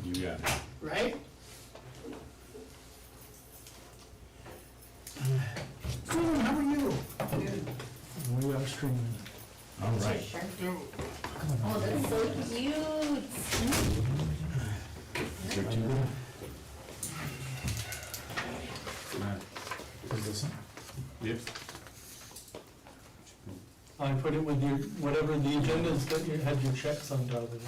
You got it. right? Susan, how are you? We are streaming. All right. Oh, that's so cute. Is this one? Yep. I put it with your, whatever the agendas that you had your checks on top of it.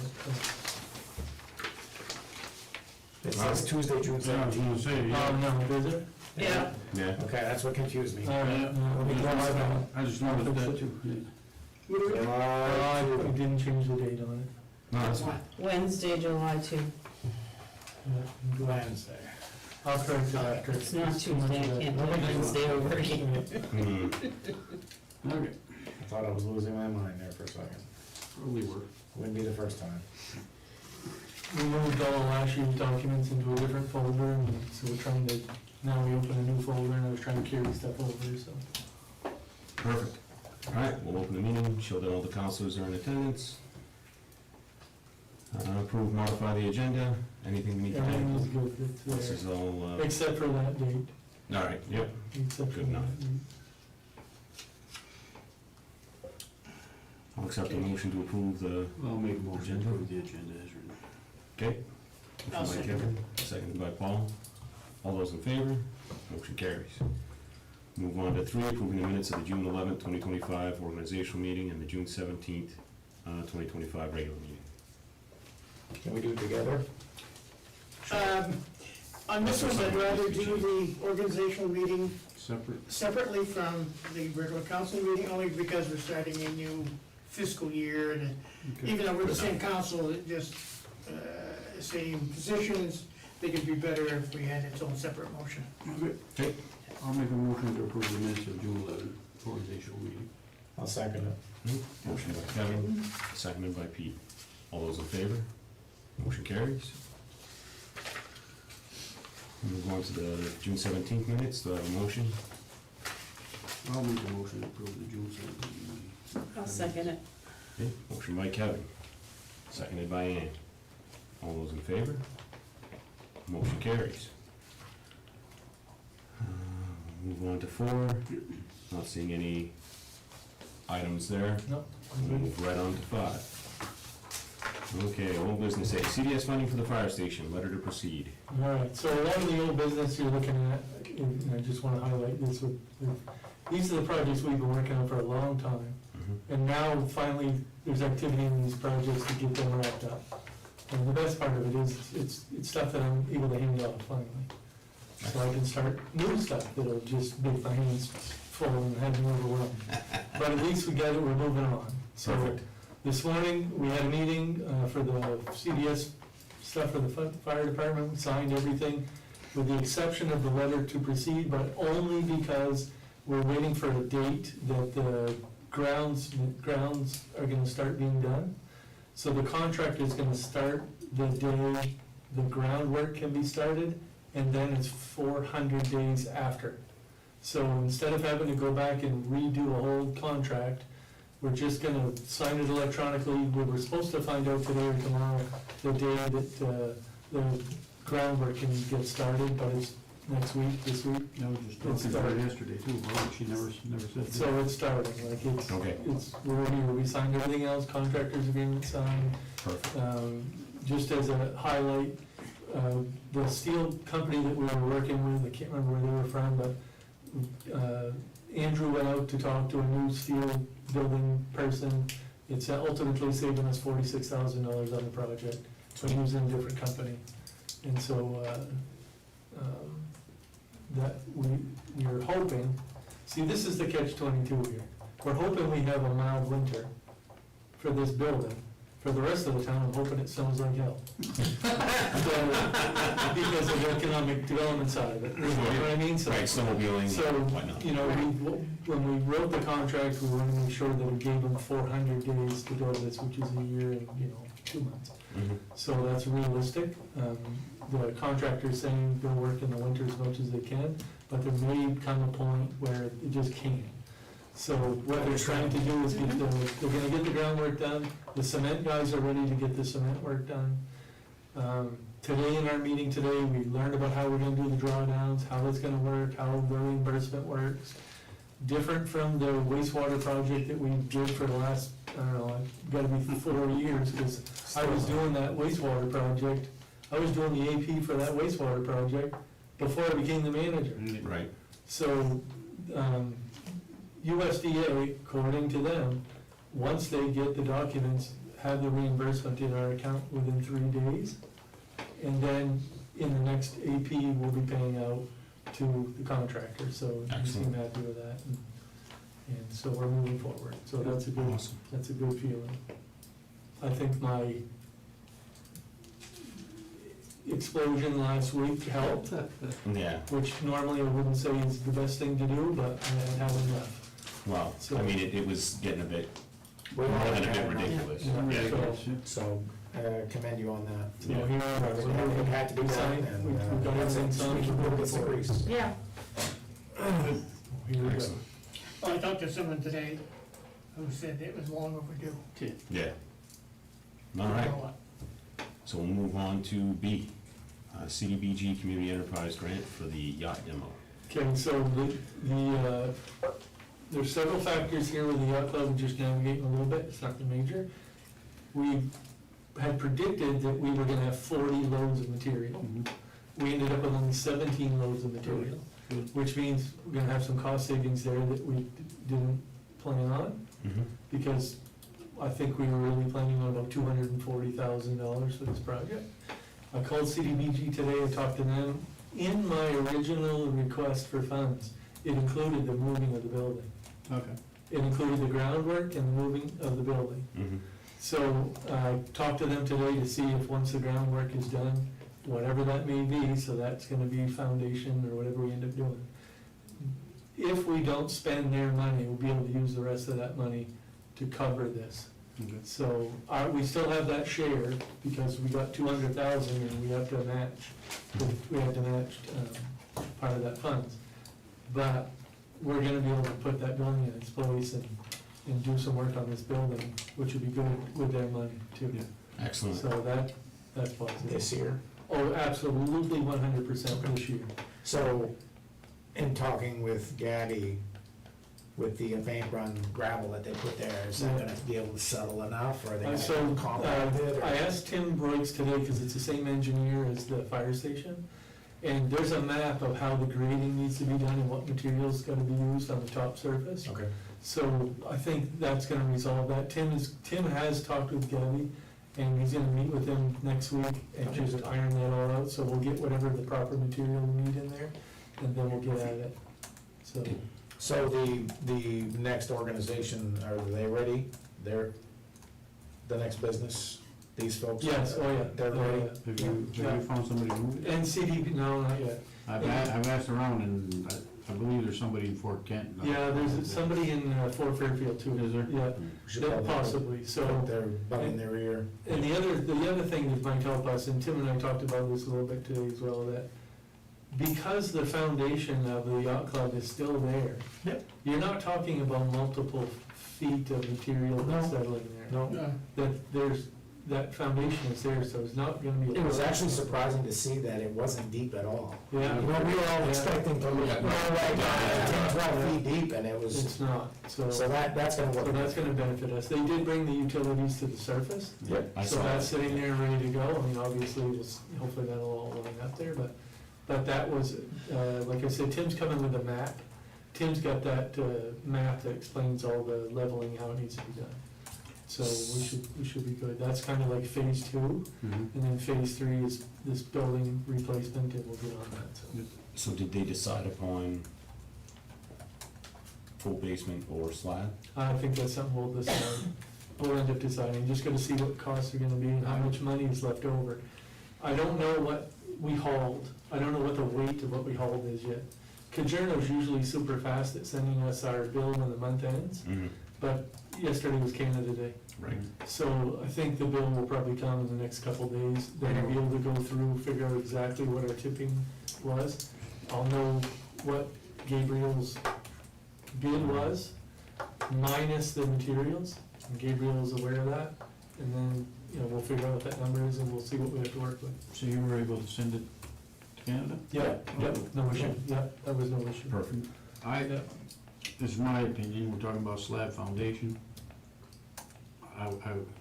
It says Tuesday, June 17th. Oh, no, does it? Yeah. Yeah. Okay, that's what confused me. All right, no, Let me go by that. I just noticed that too. I didn't change the date on it. No, that's fine. Wednesday, July 2. Wednesday. I'll correct it after. It's not Tuesday, I can't do Wednesday over again. Okay, I thought I was losing my mind there for a second. probably were. Wouldn't be the first time. We moved all last year's documents into a different folder, and so we're trying to, now we open a new folder, and I was trying to carry stuff over, so. Perfect. All right, we'll open the meeting, show that all the councilors are in attendance. Approve, modify the agenda, anything we need to Everything is add? good, it's This there. is all, Except for that date, all right, yep. except for Good enough. that date. I'll accept a motion to approve the, I'll make a motion to approve the agenda as written. okay? I'll Motion by second. Kevin, seconded by Paul. All those in favor? Motion carries. Move on to 3, approving the minutes of the June 11th, 2025 organizational meeting and the June 17th, 2025 regular meeting. Can we do it together? On this one, I'd rather do the organizational meeting Separate. separately from the regular council meeting, only because we're starting a new fiscal year, and even though we're the same council, it just, same positions, they could be better if we had its own separate motion. Okay, Okay, I'll make a motion to approve the minutes of June 11th organizational meeting. I'll second it. motion by Kevin, seconded by Pete. All those in favor? Motion carries. Move on to the June 17th minutes, do I have a motion? I'll make a motion to approve the June 17th meeting. I'll second it. Okay, motion by Kevin, seconded by Ann. All those in favor? Motion carries. Move on to 4, not seeing any items there. No, We'll move right on to 5. Okay, old business A, CDS funding for the fire station, letter to proceed. all right, so a lot of the old business you're looking at, and I just want to highlight this, these are the projects we've been working on for a long time. And now, finally, there's activity in these projects to get them wrapped up. And the best part of it is, it's stuff that I'm able to hand off finally. So I can start new stuff that'll just make my hands full and have me overwhelmed. But at least we got it, we're moving on. So Perfect. this morning, we had a meeting for the CDS stuff for the fire department, we signed everything, with the exception of the letter to proceed, but only because we're waiting for a date that the grounds are gonna start being done. So the contract is gonna start the day the groundwork can be started, and then it's 400 days after. So instead of having to go back and redo a whole contract, we're just gonna sign it electronically. We were supposed to find out today or tomorrow, the day that the groundwork can get started, but it's next week, this week. I was just talking about it yesterday too, well, she never said that. So it's starting, like Okay. we're here, we signed everything else, contractors agreement signed. Perfect. Just as a highlight, the steel company that we were working with, I can't remember where they were from, but Andrew went out to talk to a new steel building person. It's ultimately saving us $46,000 on the project, so using a different company. And so that we are hoping, see, this is the catch-22 here. We're hoping we have a mild winter for this building. For the rest of the town, I'm hoping it snows like hell. Because of the economic development side of it, you know what I mean? So- Right, snowmobiling, whatnot. So, you know, when we wrote the contract, we wanted to make sure that we gave them 400 days to build this, which is a year and, 2 months. Mhm. So that's realistic. The contractor's saying they'll work in the winter as much as they can, but there may come a point where it just can't. So what they're trying to do is they're gonna get the groundwork done, the cement guys are ready to get the cement work done. Today, in our meeting today, we learned about how we're gonna do the drawdowns, how it's gonna work, how the reimbursement works. Different from the wastewater project that we did for the last, I don't know, gotta be 4 years, because I was doing that wastewater project, I was doing the AP for that wastewater project before I became the manager. Right. So, USDA, according to them, once they get the documents, have the reimbursement in our account within 3 days. And then in the next AP, we'll be paying out to the contractor, so you seem Excellent. happy with that. And so we're moving forward, so that's a good, Awesome. that's a good feeling. I think my explosion last week helped, Yeah, which normally I wouldn't say is the best thing to do, but I had enough. well, I mean, it was getting a bit, We're more all than a bit having- ridiculous. Yeah. So, commend you on that. So here, It had to be done, Signed. and, We've got everything signed. we'll get some grease. Yeah. here we go. Excellent. Well, I talked to someone today who said it was long overdue. Yeah. All right, so we'll move on to B, CDBG Community Enterprise Grant for the yacht demo. Okay, so there's several factors here with the yacht club, and just navigating a little bit, it's nothing major. We had predicted that we were gonna have 40 loads of material. We ended up with only 17 loads of material, which means we're gonna have some cost savings there that we didn't plan on, because I think we were really planning on about $240,000 for this project. I called CDBG today, I talked to them. In my original request for funds, it included the moving of the building. Okay. It included the groundwork and the moving of the building. So I talked to them today to see if once the groundwork is done, whatever that may be, so that's gonna be foundation or whatever we end up doing. If we don't spend their money, we'll be able to use the rest of that money to cover this. Okay. So, we still have that share, because we got 200,000 and we have to match, we had to match, part of that funds. But we're gonna be able to put that building in its place and do some work on this building, which would be good with their money too. Yeah. Excellent. So that's positive. This year. Oh, absolutely 100% this year. So, in talking with Gabby, with the bank run gravel that they put there, is that gonna be able to settle enough, or are they gonna So, compact it? or- I asked Tim Briggs today, because it's the same engineer as the fire station, and there's a map of how the grading needs to be done and what material's gonna be used on the top surface. Okay. So I think that's gonna resolve that. Tim has talked with Gabby, and he's gonna meet with them next week and just iron that all out, so we'll get whatever the proper material we need in there, and then we'll get at it. So, So the next organization, are they ready? They're, the next business, these folks? yes, oh yeah. They're ready? Have you found somebody to move it? And CDP, no, not yet. I've asked around, and I believe there's somebody in Fort Kent. Yeah, there's somebody in Fort Fairfield too. Is there? Yeah, Should probably possibly, so. They're butting their ear. And the other thing that might help us, and Tim and I talked about this a little bit today as well, that because the foundation of the yacht club is still there. Yep. You're not talking about multiple feet of material No. settling there. No. That foundation is there, so it's not gonna be. It was actually surprising to see that it wasn't deep at all. Yeah. You know, we were all Yeah. expecting to go like 10, 12 feet deep, and it was, It's not, so that's gonna so work. that's gonna benefit us. They did bring the utilities to the surface. Yep. I So saw that's that. sitting there ready to go. I mean, obviously, hopefully that'll all line up there, but that was, like I said, Tim's coming with a map. Tim's got that, map that explains all the leveling, how it needs to be done. So we should be good. That's kind of like phase 2, Mhm. and then phase 3 is this building replacement, and we'll get on that, so. So did they decide upon full basement or slab? I think that's something we'll decide, we'll end up deciding, just gotta see what costs are gonna be and how much money is left over. I don't know what we hauled, I don't know what the weight of what we hauled is yet. Cajerno's usually super fast at sending us our bill when the month ends, but yesterday was Canada Day. Right. So I think the bill will probably come in the next couple of days, then we'll be able to go through, figure out exactly what our tipping was. I'll know what Gabriel's bid was, minus the materials, and Gabriel is aware of that. And then you know, we'll figure out what that number is and we'll see what we have to work with. So you were able to send it to Canada? Yeah, yep, no issue, yeah, that was no issue. Perfect. Yeah. This is my opinion, we're talking about slab foundation.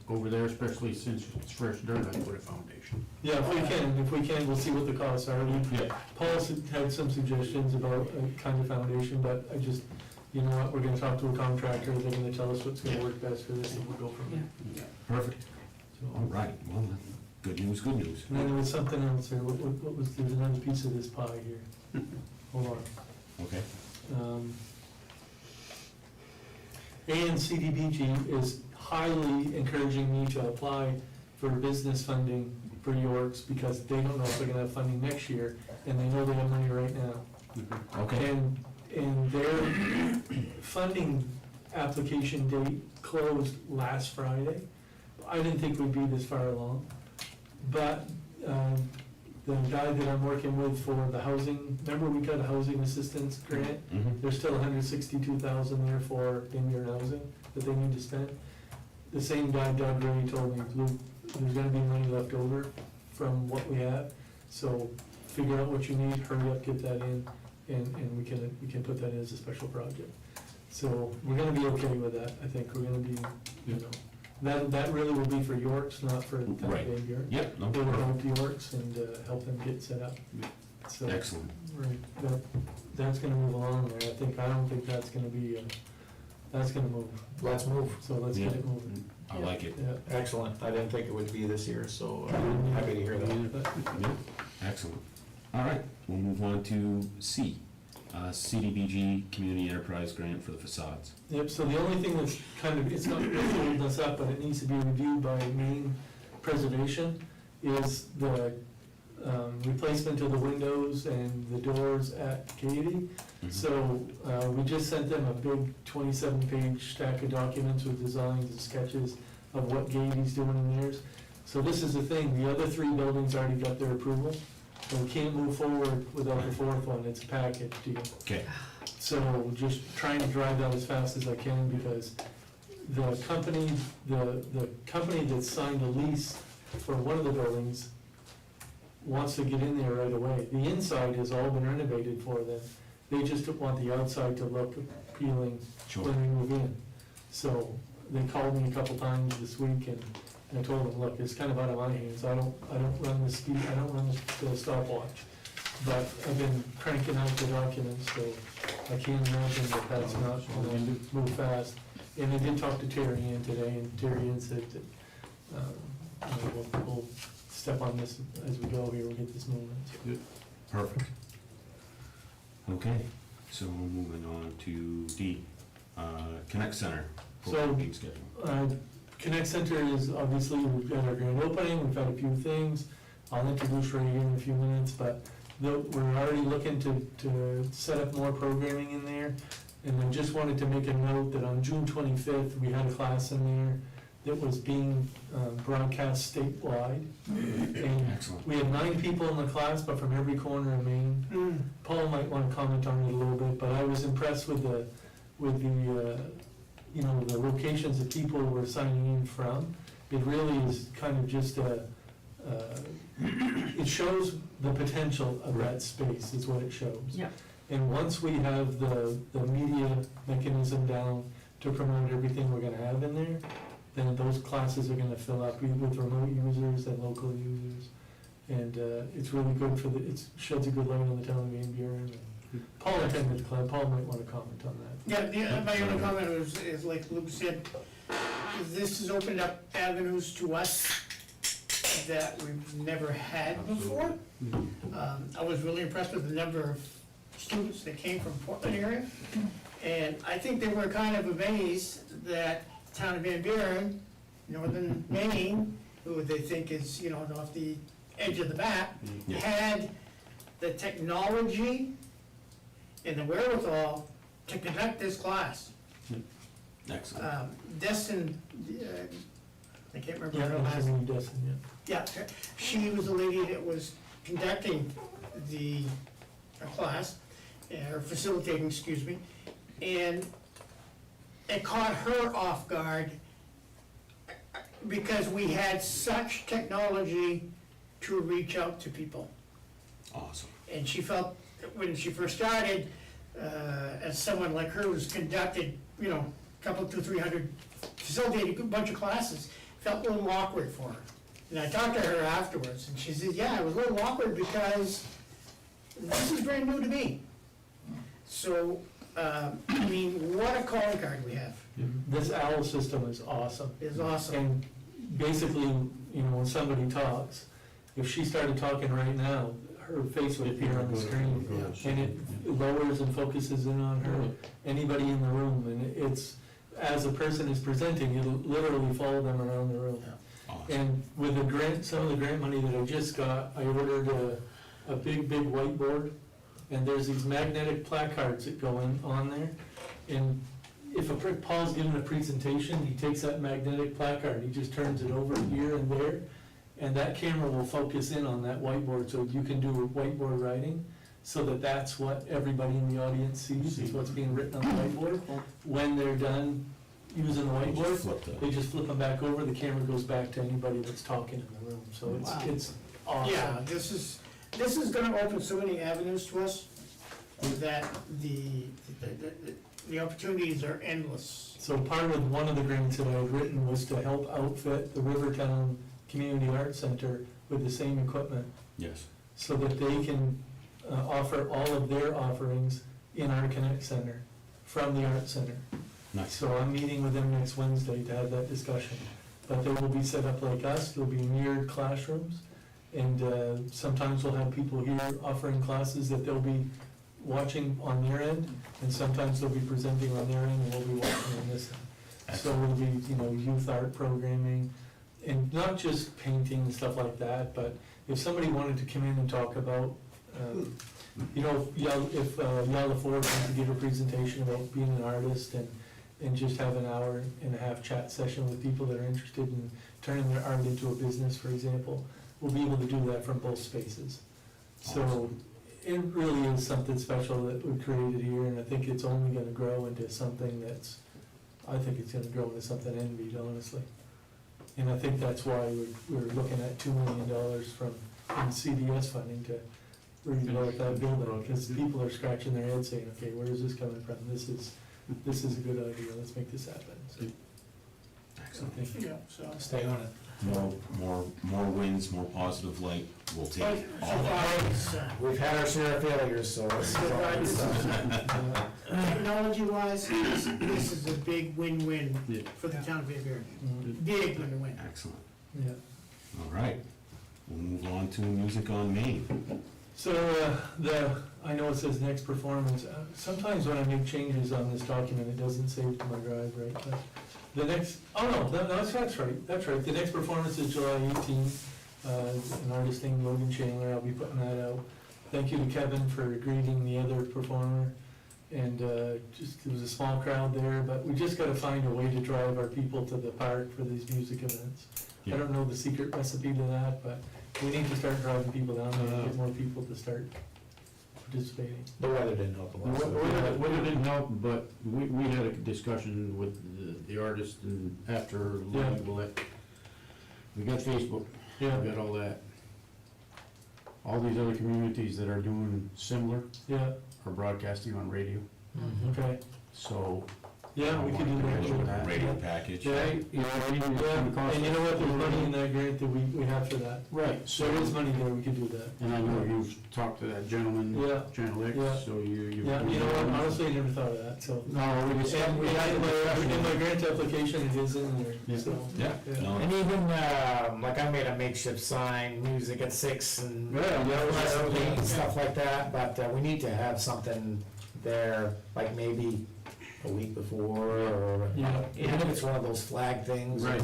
Over there, especially since it's fresh dirt, I put a foundation. Yeah, if we can, we'll see what the costs are. Yeah. Paul's had some suggestions about a kind of foundation, but I just, you know what, we're gonna talk to a contractor, they're gonna tell us what's gonna work best for this, and we'll go from there. Perfect. All So, right, well, good news, good news. and then there was something else here, what was, there's another piece of this pie here. Hold on. Okay. And CDBG is highly encouraging me to apply for business funding for Yorks, because they don't know if they're gonna have funding next year, and they know they have money right now. Okay. And their funding application date closed last Friday. I didn't think we'd be this far along, but, the guy that I'm working with for the housing, remember we got a housing assistance grant? Mhm. There's still $162,000 there for in-year housing that they need to spend. The same guy, Doug Ray, told me, Luke, there's gonna be money left over from what we have, so figure out what you need, hurry up, get that in, and we can put that in as a special project. So, we're gonna be okay with that, I think, we're gonna be, you know, that really will be for Yorks, not for Town of Right. Van Buren. Yep, no, They will perfect. go to Yorks and, help them get set up. So, Excellent. right, that's gonna move along there, I don't think that's gonna be, that's gonna move, Let's move. so let's get it moving. I like it. Yeah. Excellent. I didn't think it would be this year, so happy to hear that. But- Yeah, excellent. All right, we'll move on to C, CDBG Community Enterprise Grant for the facades. Yep, so the only thing that's kind of, it's not really holding us up, but it needs to be reviewed by Maine Preservation, is the replacement of the windows and the doors at Katy. Mhm. So, we just sent them a big 27-page stack of documents with designs and sketches of what Gady's doing in theirs. So this is the thing, the other three buildings already got their approval, so we can't move forward without the fourth one, it's a package deal. Okay, So just trying to drive that as fast as I can, because the company that signed the lease for one of the buildings wants to get in there right away. The inside has all been renovated for them. They just want the outside to look appealing sure. when we move in. So they called me a couple times this week, and I told them, look, it's kind of out of my hands. I don't run the speed, I don't run the stopwatch. But I've been cranking out the documents, so I can't imagine that that's not gonna move fast. And I did talk to Terry Ann today, and Terry Ann said that, you know, we'll step on this as we go here, we'll get this moving. Perfect. Okay, so moving on to D, Connect Center. So- Meeting schedule. Connect Center is, obviously, we've got our grand opening, we've had a few things. I'll introduce Ray here in a few minutes, but we're already looking to set up more programming in there. And I just wanted to make a note that on June 25th, we had a class in there that was being broadcast statewide. And Excellent. we had 9 people in the class, but from every corner of Maine. Paul might want to comment on it a little bit, but I was impressed with the you know, the locations that people were signing in from. It really is kind of just it shows the potential of that space, is what it shows. Yeah. And once we have the media mechanism down to promote everything we're gonna have in there, then those classes are gonna fill up with remote users and local users. And it's really good for it sheds a good light on the town of Van Buren. Paul attended the club, Paul might wanna comment on that. Yeah, my only comment is like Luke said, this has opened up avenues to us that we've never had before. I was really impressed with the number of students that came from Portland area. And I think they were kind of amazed that town of Van Buren, northern Maine, who they think is, you know, off the edge of the map, Yeah. had the technology and the wherewithal to conduct this class. Excellent. Destin, I can't remember Yeah, her last name. Destin, yeah. Yeah, she was the lady that was conducting the class, or facilitating, excuse me, and it caught her off guard. because we had such technology to reach out to people. Awesome. And she felt, that when she first started, as someone like her who's conducted, you know, a couple, 200-300, facilitated a bunch of classes, felt a little awkward for her. And I talked to her afterwards, and she said, yeah, it was a little awkward because this is brand new to me. So, I mean, what a calling card we have. This OWL system is awesome. It's awesome. And basically, you know, when somebody talks, if she started talking right now, her face would appear on the screen. And it lowers and focuses in on her, anybody in the room, and it's, as a person is presenting, it'll literally follow them around the room. Awesome. And with the grant, some of the grant money that I just got, I ordered a big whiteboard, and there's these magnetic placards that go in on there. And if Paul's giving a presentation, he takes that magnetic placard, he just turns it over here and there, and that camera will focus in on that whiteboard, so you can do whiteboard writing, so that that's what everybody in the audience sees, is what's being written on the whiteboard. When they're done using the Just whiteboard, flip the- they just flip them back over, the camera goes back to anybody that's talking in the room, so it's awesome. Yeah, this is gonna open so many avenues to us that the opportunities are endless. So part of one of the grants that I had written was to help outfit the Rivertown Community Arts Center with the same equipment, Yes. so that they can offer all of their offerings in our Connect Center, from the Art Center. Nice. So I'm meeting with them next Wednesday to have that discussion. But they will be set up like us, there'll be mirrored classrooms, and sometimes we'll have people here offering classes that they'll be watching on their end, and sometimes they'll be presenting on their end, and we'll be watching on this end. So it'll be, you know, youth art programming, and not just painting and stuff like that, but if somebody wanted to come in and talk about, you know, if Yala Ford wanted to give a presentation about being an artist and just have an hour and a half chat session with people that are interested in turning their art into a business, for example, we'll be able to do that from both spaces. So Awesome. it really is something special that we created here, and I think it's only gonna grow into something I think it's gonna grow into something envied, honestly. And I think that's why we're looking at $2 million from CDS funding to redevelop that building, because people are scratching their heads saying, okay, where is this coming from? This is a good idea, let's make this happen. So, Excellent. I think- Yeah, so. Stay on it. More wins, more positive light. We'll take all of it. We've had our share of failures, so this is all good stuff. Technology-wise, this is a big win-win Yeah. for the town of Van Buren. Mm, Big win-win. Excellent. yeah. All right. We'll move on to Music on Main. So, I know it says next performance, sometimes when I make changes on this document, it doesn't save to my drive, right? But the next, that's right, the next performance is July 18th, an artist named Logan Chandler, I'll be putting that out. Thank you to Kevin for greeting the other performer, and just, it was a small crowd there, but we just gotta find a way to drive our people to the park for these music events. I don't know the secret recipe to that, but we need to start driving people down there and get more people to start participating. The weather didn't help a The lot. weather didn't help, but we had a discussion with the artist, and after Yeah. we got Facebook, we Yeah, got all that. All these other communities that are doing similar yeah, are broadcasting on radio, okay, so. yeah, we could do that. Radio package. Yeah, You know, radio is gonna cost and you know what, there's us- money in that grant that we have for that. Right, There is money there, we could do that. and I know you've talked to that gentleman, Yeah. Channel X, Yeah. so you. Yeah, you know what, honestly, I never thought of that, so. No, we just. And in my grant application, it is in there, Yeah. so. Yeah, no, And even, like I made a makeshift sign, music at 6 and and stuff like that, but we need to have something there, like maybe a week before, or Yeah. even if it's one of those flag things, Right.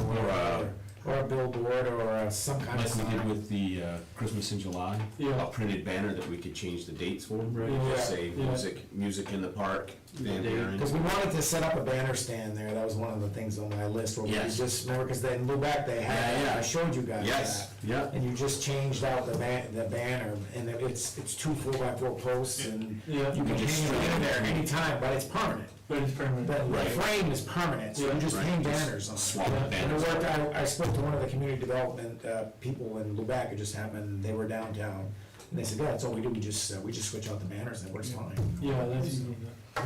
or a billboard, or some kind of like we did sign. with the Christmas in July. Yeah. A printed banner that we could change the dates for. Right. Just say Yeah. music in the park, Van Buren. Because we wanted to set up a banner stand there, that was one of the things on my list, where we Yes. just, remember, because in Lubec, they had, Yeah, yeah. I showed you guys Yes, that. Yeah. and you just changed out the banner, and it's 2 4x4 posts, and Yeah, you can just hang it in there anytime, but it's permanent. but it's permanent. The Right. frame is permanent, so Yeah. you just Right. hang banners on it. Swap Yeah. And banners. it worked, I spoke to one of the community development people in Lubec, it just happened, they were downtown, and they said, yeah, that's all we do, we just switch out the banners, and it works fine. Yeah, that's easy.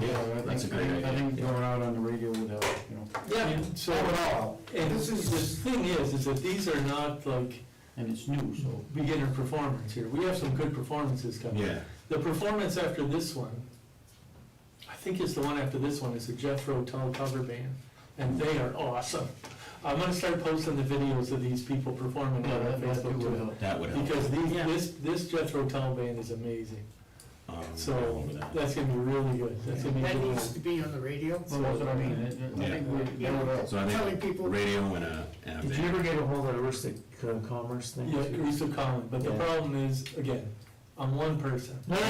Yeah, That's a great I idea. think going out on the radio would help, you know, Yeah, And so, that would all help. and This is- the thing is that these are not like and it's new, so. beginner performance here. We have some good performances coming. Yeah, The performance after this one, I think it's the one after this one, is the Jethro Tull cover band, and they are awesome. I'm gonna start posting the videos of these people performing on our Facebook would too. help. that would help. Because this Jethro Tull band is amazing, so over that. that's gonna be really good. That's gonna be a That good needs one. to be on the radio. Well, that's what I mean, I think we, that would help. So I Telling think people. radio and a Did you band. ever get a hold of the Rustic Commerce thing? Yeah, too? Grease of Colin, but the Yeah. problem is, again, I'm one person. No, but I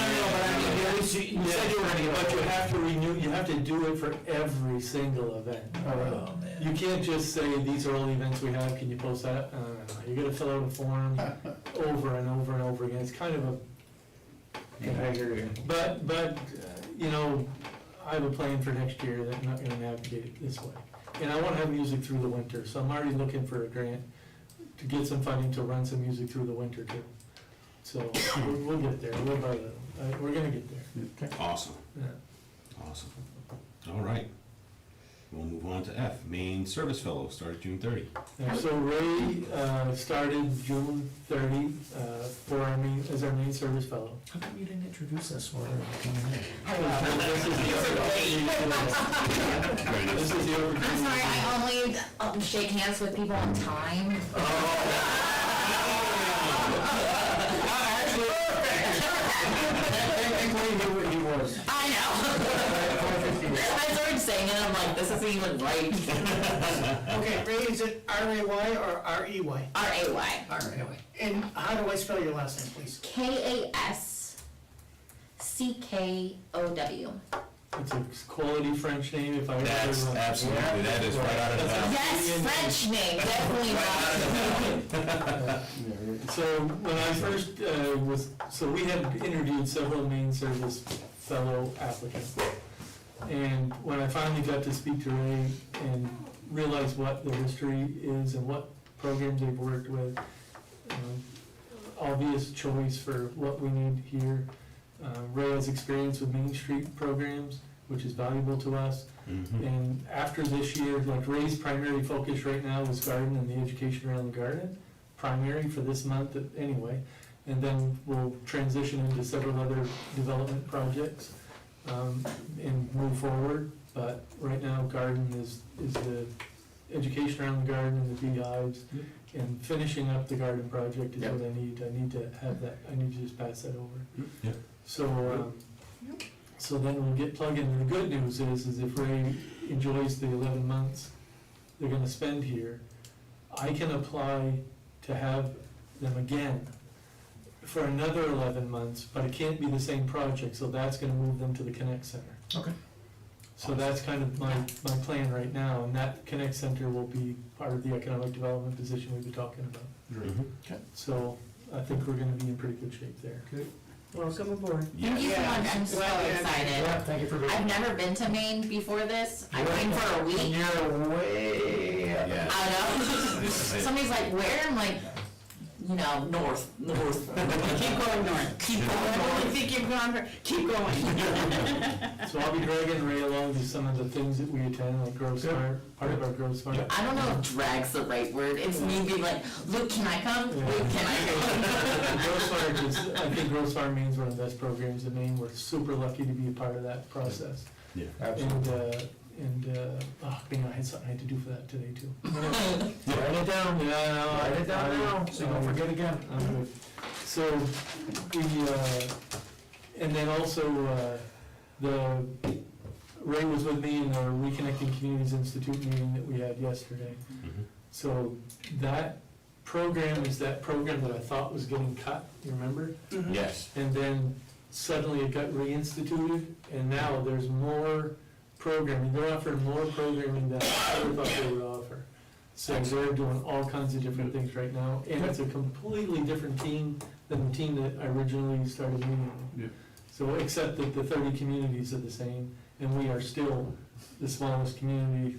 mean, at least you said you were gonna get. But you have to renew, you have to do it for every single event. Oh, man. You can't just say, these are all the events we have, can you post that? No, you gotta fill out a form over and over and over again, it's kind of a, I hear you. but, you know, I have a plan for next year that I'm not gonna navigate it this way. And I wanna have music through the winter, so I'm already looking for a grant to get some funding to run some music through the winter too. So, we'll get there, little by little, we're gonna get there, Awesome, yeah. awesome. All right. We'll move on to F, Main Service Fellow, started June 30. And so Ray started June 30 for our main, as our main service fellow. How come you didn't introduce us while we were coming in? This is the I'm sorry, I only shake hands with people on time. He was. I know. I started saying it, I'm like, this isn't even right. Okay, Ray, is it R-A-Y or R-E-Y? R-A-Y. R-A-Y. And how do I spell your last name, please? K-A-S-C-K-O-W. It's a quality French name if I ever. That's absolutely, that is right out of the mouth. Yes, French name, definitely not. So when I first so we had interviewed several main service fellow applicants. And when I finally got to speak to Ray and realized what their history is and what programs they've worked with, obvious choice for what we need here. Ray has experience with Main Street programs, which is valuable to us. Mhm. And after this year, like Ray's primary focus right now is garden and the education around the garden, primary for this month anyway. And then we'll transition into several other development projects and move forward. But right now, garden is the education around the garden and the beehives. And finishing up the garden project is Yep. what I need. I need to have that, I need to just pass that over. Yep. So, so then we'll get plugged in. And the good news is if Ray enjoys the 11 months they're gonna spend here, I can apply to have them again for another 11 months, but it can't be the same project, so that's gonna move them to the Connect Center. Okay. So that's kind of my plan right now, and that Connect Center will be part of the economic development position we've been talking about. Mhm. So I think we're gonna be in pretty good shape there. Welcome aboard. Yeah. Thank you so Yeah. much, I'm so Well, excited. Yeah, thank you for being. I've never been to Maine before this. I came for a week. You're way. Yeah. I know. Somebody's like, where? I'm like, you know, north. Keep going north. Keep going I north. don't think you've gone for, keep going. So I'll be dragging Ray along to some of the things that we attend, like Grove Smart, part of our Grove Smart. I don't know if drag's the right word. It's me being like, Luke, can I come? Yeah. Luke, can I come? Grove Smart is, I think Grove Smart Maine's one of the best programs in Maine. We're super lucky to be a part of that process. Yeah. Absolutely. Man, I had something I had to do for that today too. Write it down. Yeah, Write it down now, so you don't forget again. I'm good. So, we, and then also, Ray was with me in the Reconnecting Communities Institute meeting that we had yesterday. Mhm. So that program is that program that I thought was getting cut, you remember? Yes. And then suddenly it got reinstituted, and now there's more programming. They're offering more programming than I ever thought they would offer. So they're doing all kinds of different things right now, and it's a completely different team than the team that I originally started meeting with. Yeah. So, except that the 30 communities are the same, and we are still the smallest community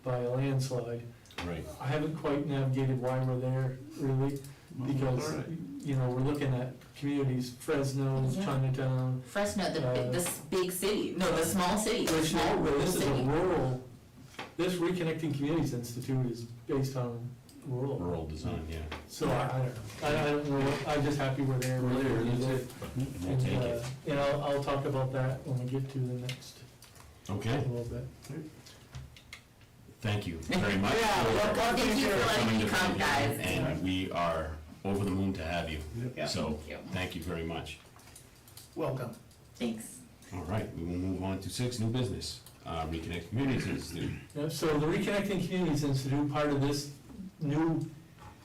by a landslide. Right. I haven't quite navigated why we're there, really, because, All right. you know, we're looking at communities, Fresno, Yeah. Chinatown, Fresno, the big city, no, the small city, the which, small rural this is a city. rural, this Reconnecting Communities Institute is based on rural. Rural design, yeah. So I don't know, I'm just happy we're there. We're there, that's it. We'll take it. And I'll talk about that when we get to the next Okay, little bit. thank you very much. Yeah, well, for thank you for letting coming me to come, guys. And we are over the moon to have you. Yeah. So, Thank you. thank you very much. Welcome. Thanks. All right, we will move on to 6, new business. Reconnect Communities Institute. Yeah, so the Reconnecting Communities Institute, part of this new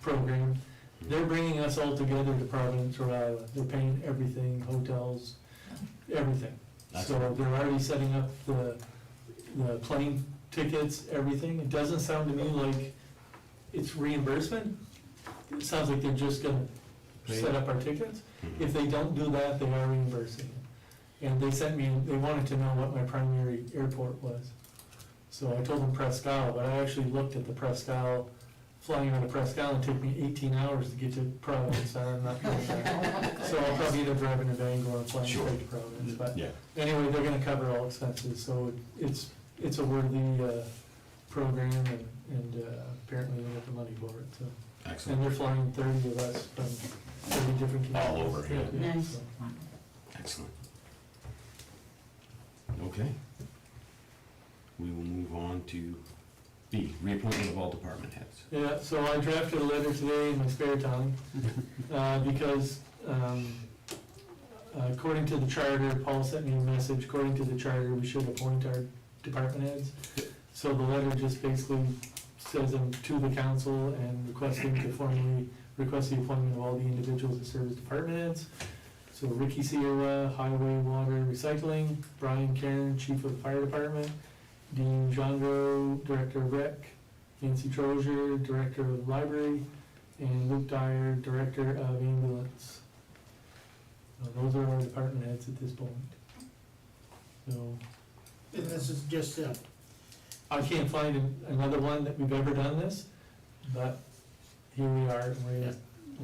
program, they're bringing us all together to Providence, Rhode Island. They're paying everything, hotels, everything. So they're already setting up the plane tickets, everything. It doesn't sound to me like it's reimbursement. It sounds like they're just gonna set up our tickets. Mhm. If they don't do that, they are reimbursing. And they sent me, they wanted to know what my primary airport was. So I told them Presque Isle, but I actually looked at the Presque Isle, flying out of Presque Isle, and it took me 18 hours to get to Providence, and I'm not doing that. So I'll probably end up driving to Bangor and flying Sure. straight to Providence, but Yeah, anyway, they're gonna cover all expenses, so it's a worthy, program, and apparently they got the money for it, so. And excellent, they're flying 30 of us from 30 different communities. All over, yeah. Nice. so. excellent. Okay. We will move on to B, reappointment of all department heads. Yeah, so I drafted a letter today in my spare time, because, according to the charter, Paul sent me a message, according to the charter, we should appoint our department heads. So the letter just basically says I'm to the council and requesting to formally request the appointment of all the individuals that serve as department heads. So Ricky Sierra, Highway, Water, Recycling, Brian Karen, Chief of the Fire Department, Dean Jongro, Director of Rec, Nancy Trozier, Director of the Library, and Luke Dyer, Director of Ambulance. Those are our department heads at this point. So, And this is just, I can't find another one that we've ever done this, but here we are, and we're.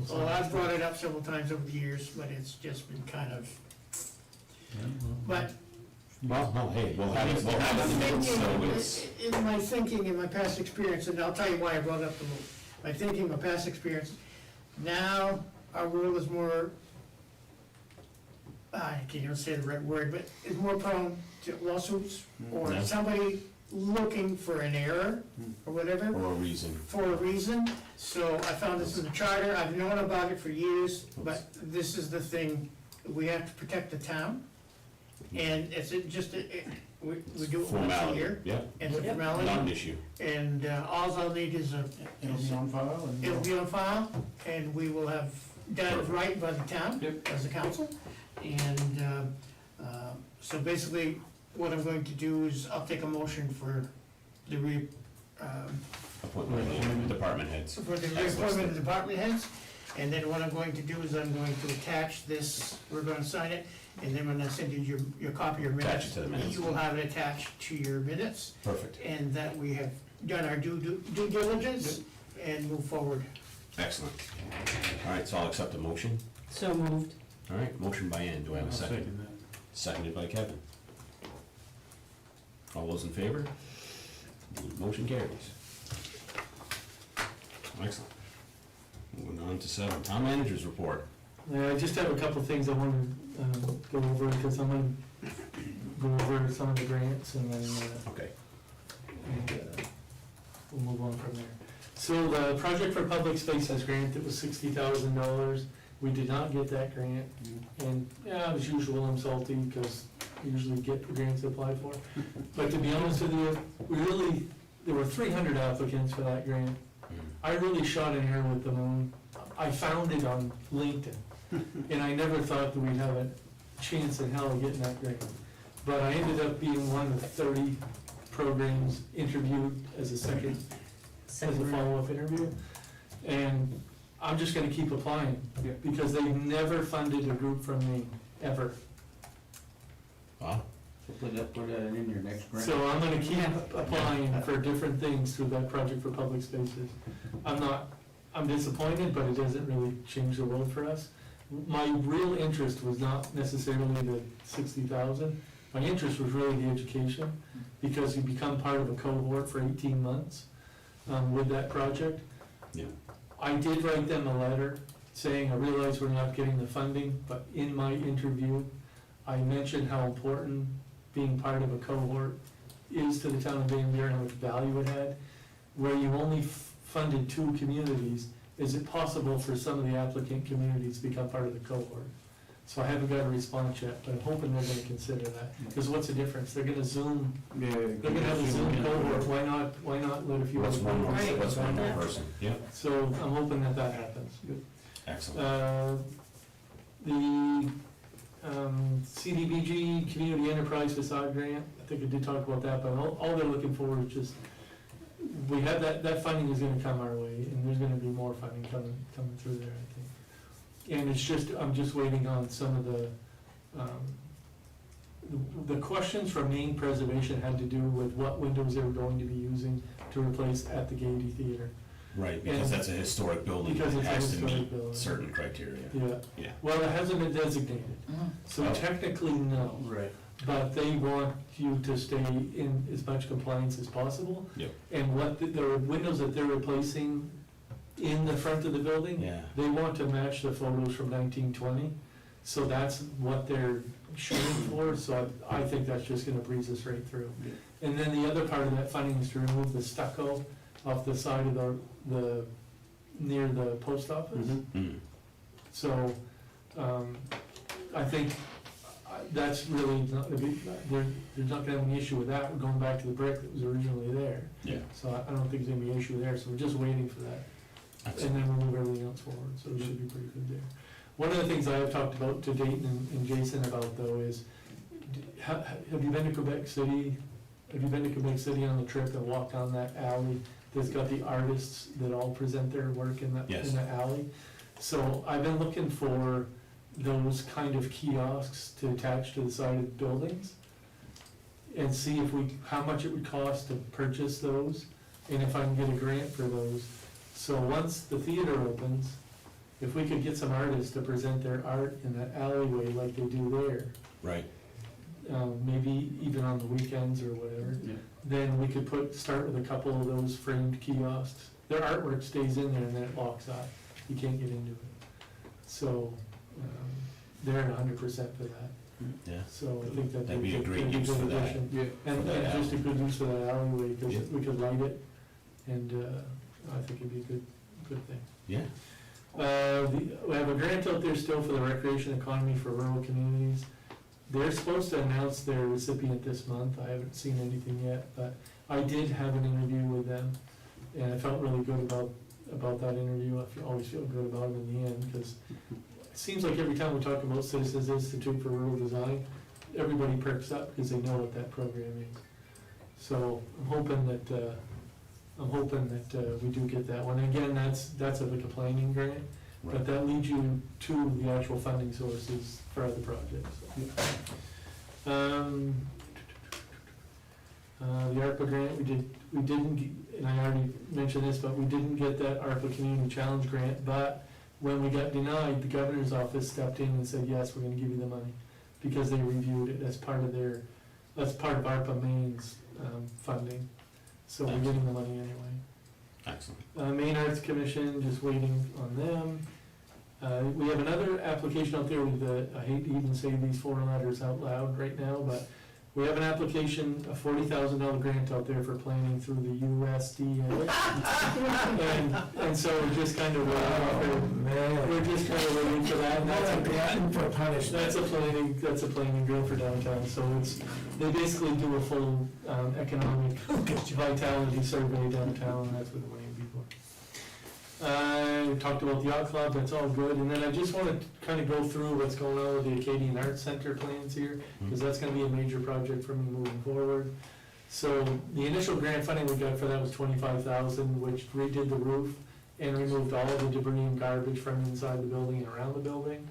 well, I've brought it up several times over the years, but it's just been kind of, but Well, no, hey, we'll have it, so it's, in my thinking, in my past experience, and I'll tell you why I brought up the rule. My thinking, my past experience, now our rule is more, I can't even say the right word, but is more prone to lawsuits or Yeah. somebody looking for an error or whatever or a reason. for a reason. So I found this in the charter, I've known about it for years, but this is the thing, we have to protect the town. And it's we do it once a Formality, year, yeah, and it's a not an formality, issue. and all I'll need is It'll be on file and. it'll be on file, and we will have done it right by the town, Yep. as a council. And, so basically, what I'm going to do is, I'll take a motion for the Appointment of department heads. for the reappointment of department heads. And then what I'm going to do is I'm going to attach this, we're gonna sign it, and then when I send you your copy of Attach minutes, it to the minutes. you will have it attached to your minutes, Perfect, and that we have done our due diligence and move forward. excellent. All right, so I'll accept a motion. So moved. All right, motion by Ann, do I have a I'll second? second that. Seconded by Kevin. All those in favor? Motion carries. Excellent. Moving on to 7, town managers report. Yeah, I just have a couple of things I want to go over, because I'm going to go over some of the grants, and then Okay. we'll move on from there. So the Project for Public Spaces grant, that was $60,000. We did not get that grant, and, yeah, as usual, I'm salty, because we usually get the grants to apply for. But to be honest with you, there were 300 applicants for that grant. I really shot an arrow with the moon. I found it on LinkedIn, and I never thought that we'd have a chance in hell of getting that grant. But I ended up being one of 30 programs interviewed as a as a follow-up interview. And I'm just gonna keep applying, because they've never funded a group from me, ever. Wow. So put that in your next grant. So I'm gonna keep applying for different things through that project for public spaces. I'm disappointed, but it doesn't really change the world for us. My real interest was not necessarily the 60,000. My interest was really the education, because you become part of a cohort for 18 months with that project. Yeah. I did write them a letter saying, I realize we're not getting the funding, but in my interview, I mentioned how important being part of a cohort is to the town of Van Buren and how much value it had. Where you only funded 2 communities, is it possible for some of the applicant communities to become part of the cohort? So I haven't got a response yet, but I'm hoping they're gonna consider that, because what's the difference? They're gonna Zoom, they're gonna have a Zoom cohort, why not let a few What's other one more, people? what's one more person? Yeah, So I'm hoping that that happens. excellent. The CDBG Community Enterprise Facade Grant, I think I did talk about that, but all they're looking for is just, we have that funding is gonna come our way, and there's gonna be more funding coming through there, I think. And it's just, I'm just waiting on some of the questions from main preservation had to do with what windows they were going to be using to replace at the Gaiety Theater. Right, because and- that's a historic building, because it it's a has to historic meet building. certain criteria. Yeah, Yeah. well, it hasn't been designated, so Oh. technically no. Right. But they want you to stay in as much compliance as possible. Yep. And what the windows that they're replacing in the front of the building, Yeah. they want to match the photos from 1920. So that's what they're shooting for, so I think that's just gonna breeze us right through. And then the other part of that funding is to remove the stucco off the side of the near the post office. Mm. So, I think that's really not gonna be, there's not gonna have any issue with that, we're going back to the brick that was originally there. Yeah. So I don't think there's gonna be an issue there, so we're just waiting for that. And then we'll move everything else forward, so it should be pretty good there. One of the things I have talked about to Dayton and Jason about though is, have you been to Quebec City? Have you been to Quebec City on the trip and walked down that alley that's got the artists that all present their work in that, Yes. in that alley? So I've been looking for those kind of kiosks to attach to the side of buildings and see how much it would cost to purchase those, and if I can get a grant for those. So once the theater opens, if we could get some artists to present their art in that alleyway like they do there, Right, maybe even on the weekends or whatever, Yeah. then we could start with a couple of those framed kiosks. Their artwork stays in there and then it locks off, you can't get into it. So, they're at 100% for that, yeah. so I think That'd be a great use for that. addition. Yeah. And For that just a good use for that alleyway, Yeah. because we could light it, and I think it'd be a good thing. Yeah, We have a grant out there still for the recreation economy for rural communities. They're supposed to announce their recipient this month, I haven't seen anything yet, but I did have an interview with them, and I felt really good about that interview. I always feel good about it in the end, because it seems like every time we talk about Citizens Institute for Rural Design, everybody perks up because they know what that program is. So I'm hoping that we do get that one. Again, that's like a planning grant, but right. that leads you to the actual funding sources for other projects. The ARPA grant, we didn't, and I already mentioned this, but we didn't get that ARPA Community Challenge grant, but when we got denied, the governor's office stepped in and said, yes, we're gonna give you the money, because they reviewed it as part of ARPA Maine's funding, so we're getting the money anyway. Excellent. Maine Arts Commission, just waiting on them. We have another application out there with I hate to even say these 4 letters out loud right now, but we have an application, a $40,000 grant out there for planning through the USDA. And so we're just kind of waiting for that. And that's a planning grant for downtown, so they basically do a full economic vitality survey downtown, and that's what we're waiting for. I talked about the yacht club, that's all good, and then I just want to kind of go through what's going on with the Acadian Arts Center plans here, because that's going to be a major project for me moving forward. So the initial grant funding we got for that was $25,000, which redid the roof and removed all of the debris and garbage from inside the building and around the building.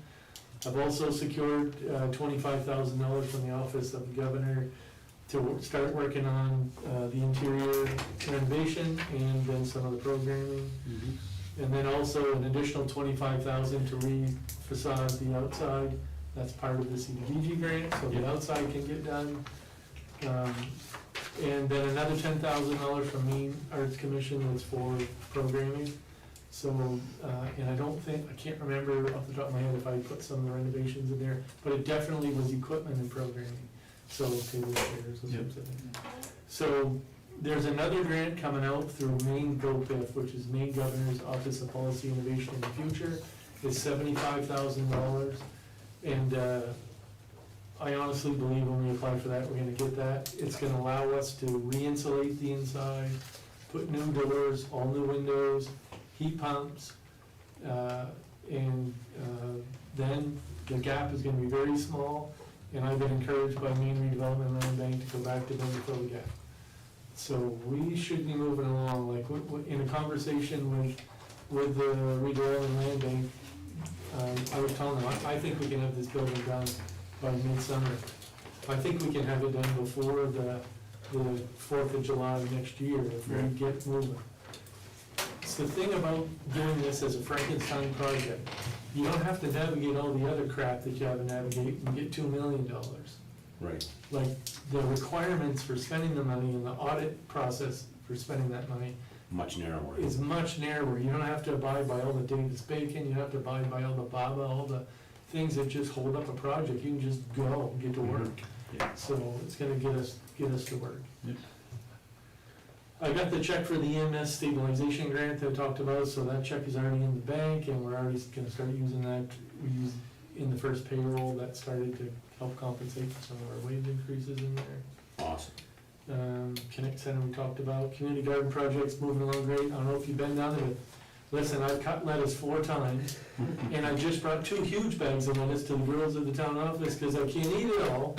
I've also secured $25,000 from the Office of the Governor to start working on the interior renovation and then some of the programming. And then also an additional $25,000 to re-facade the outside. That's part of the CDBG grant, so the outside can get done. And then another $10,000 from Maine Arts Commission that's for programming. So, and I can't remember off the top of my head if I put some of the renovations in there, but it definitely was equipment and programming. So table chairs, those sorts of things. So there's another grant coming out through Maine GOPIF, which is Maine Governor's Office of Policy Innovation in the Future. It's $75,000. And I honestly believe when we apply for that, we're gonna get that. It's gonna allow us to re-insulate the inside, put new doors, all new windows, heat pumps, and then the gap is gonna be very small, and I've been encouraged by Maine Redevelopment Land Bank to go back to them to fill the gap. So we should be moving along, like, in a conversation with the Redevelopment Land Bank, I was telling them, I think we can have this building done by midsummer. I think we can have it done before the 4th of July next year if we get moving. It's the thing about doing this as a Frankenstein project. You don't have to navigate all the other crap that you have to navigate and get $2 million. Right. Like, the requirements for spending the money and the audit process for spending that money Much narrower. is much narrower. You don't have to abide by all the Davis-Bacon, you don't have to abide by all the BABA, all the things that just hold up a project. You can just go and get to work. Yeah. So it's gonna get us to work. Yep. I got the check for the EMS stabilization grant that I talked about, so that check is already in the bank, and we're already gonna start using that. We used in the first payroll, that started to help compensate for some of our wage increases in there. Awesome. Connect Center we talked about, community garden projects moving along great. I don't know if you've been down there. Listen, I've cut lettuce 4 times, and I just brought 2 huge bags of lettuce to the girls at the town office, because I can't eat it all.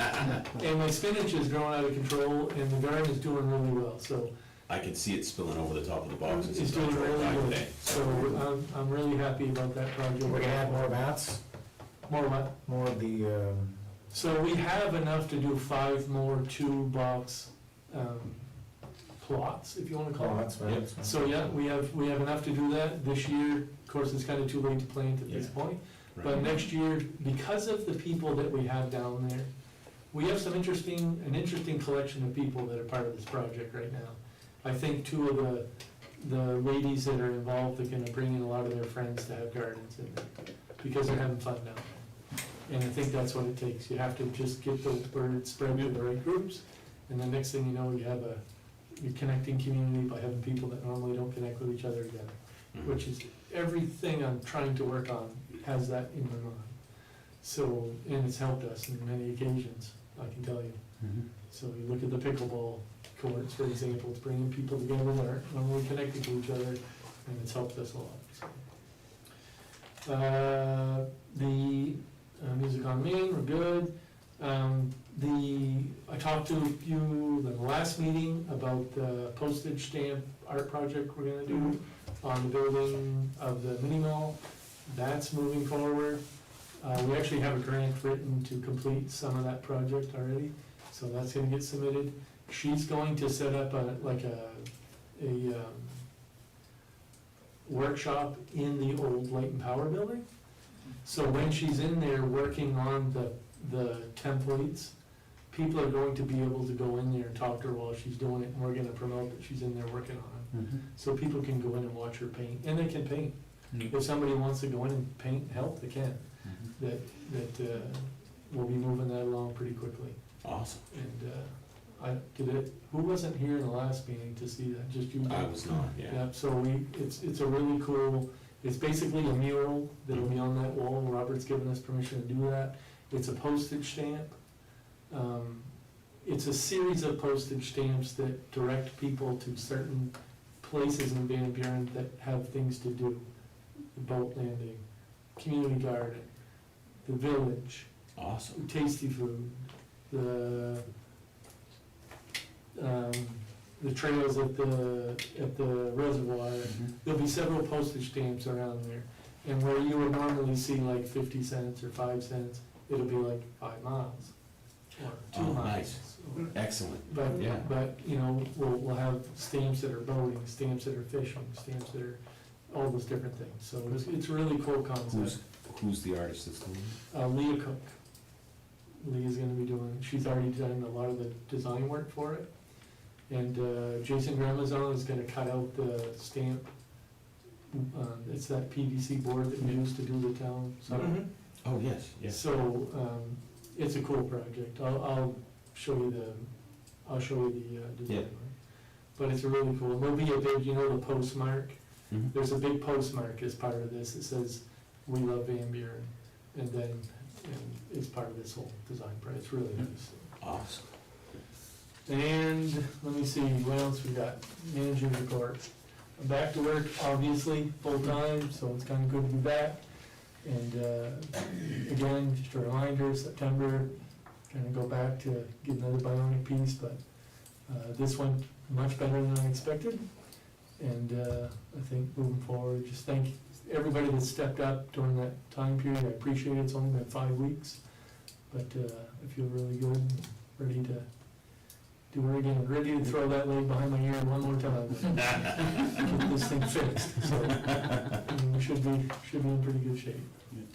And my spinach is growing out of control, and the garden is doing really well, so I can see it spilling over the top of the boxes. it's doing really good. So I'm really happy about that project. We're gonna add more mats, More what? more of the, So we have enough to do 5 more 2-box plots, if you wanna call it. that's right. So, yeah, we have enough to do that this year. Of course, it's kinda too late to plant at this point. But next year, because of the people that we have down there, we have an interesting collection of people that are part of this project right now. I think 2 of the ladies that are involved are gonna bring in a lot of their friends to have gardens in there, because they're having fun down there. And I think that's what it takes. You have to just get the word spread to the right groups, and the next thing you know, you're connecting community by having people that normally don't connect with each other together, which is everything I'm trying to work on has that in my mind. So, and it's helped us in many occasions, I can tell you. So you look at the pickleball courts, for example, it's bringing people together that aren't normally connected to each other, and it's helped us a lot. So. The Music on Main, we're good. I talked to you in the last meeting about the postage stamp art project we're gonna do on the building of the mini mall. That's moving forward. We actually have a grant written to complete some of that project already, so that's gonna get submitted. She's going to set up a workshop in the old Light and Power building. So when she's in there working on the templates, people are going to be able to go in there and talk to her while she's doing it, and we're gonna promote that she's in there working on it. So people can go in and watch her paint, and they can paint. If somebody wants to go in and paint and help, they can. That we'll be moving that along pretty quickly. Awesome. And who wasn't here in the last meeting to see that? Just you? I was not, yeah. Yeah, so it's a really cool, it's basically a mural that'll be on that wall. Robert's given us permission to do that. It's a postage stamp. It's a series of postage stamps that direct people to certain places in Van Buren that have things to do. The boat landing, community garden, the village, Awesome. tasty food, the the trails at the reservoir, there'll be several postage stamps around there. And where you would normally see like 50 cents or 5 cents, it'll be like 5 miles or 2 Oh, miles. nice. Excellent. But, Yeah. but, you know, we'll have stamps that are boating, stamps that are fishing, stamps that are, all those different things. So it's a really cool concept. Who's the artist that's doing it? Leah Cook. Leah's gonna be doing, she's already done a lot of the design work for it. And Jason Gramazon is gonna cut out the stamp. It's that PVC board that we use to do the town, so. Mhm. Oh, yes, yes. So, it's a cool project. I'll show you the design. Yeah. But it's really cool. There'll be a big, you know, the postmark. Mhm. There's a big postmark as part of this. It says, "We love Van Buren." And then, and it's part of this whole design project. It's really nice. Awesome. And let me see, what else we got? Manager report. I'm back to work, obviously, full-time, so it's kinda good to be back. And, again, just a reminder, September, gonna go back to get another bionic piece, but, this one, much better than I expected. And, I think moving forward, just thank everybody that stepped up during that time period. I appreciate it. It's only been 5 weeks, but, I feel really good, and ready to do it again, ready to throw that leg behind my ear one more time. Get this thing fixed, so, we should be in pretty good shape.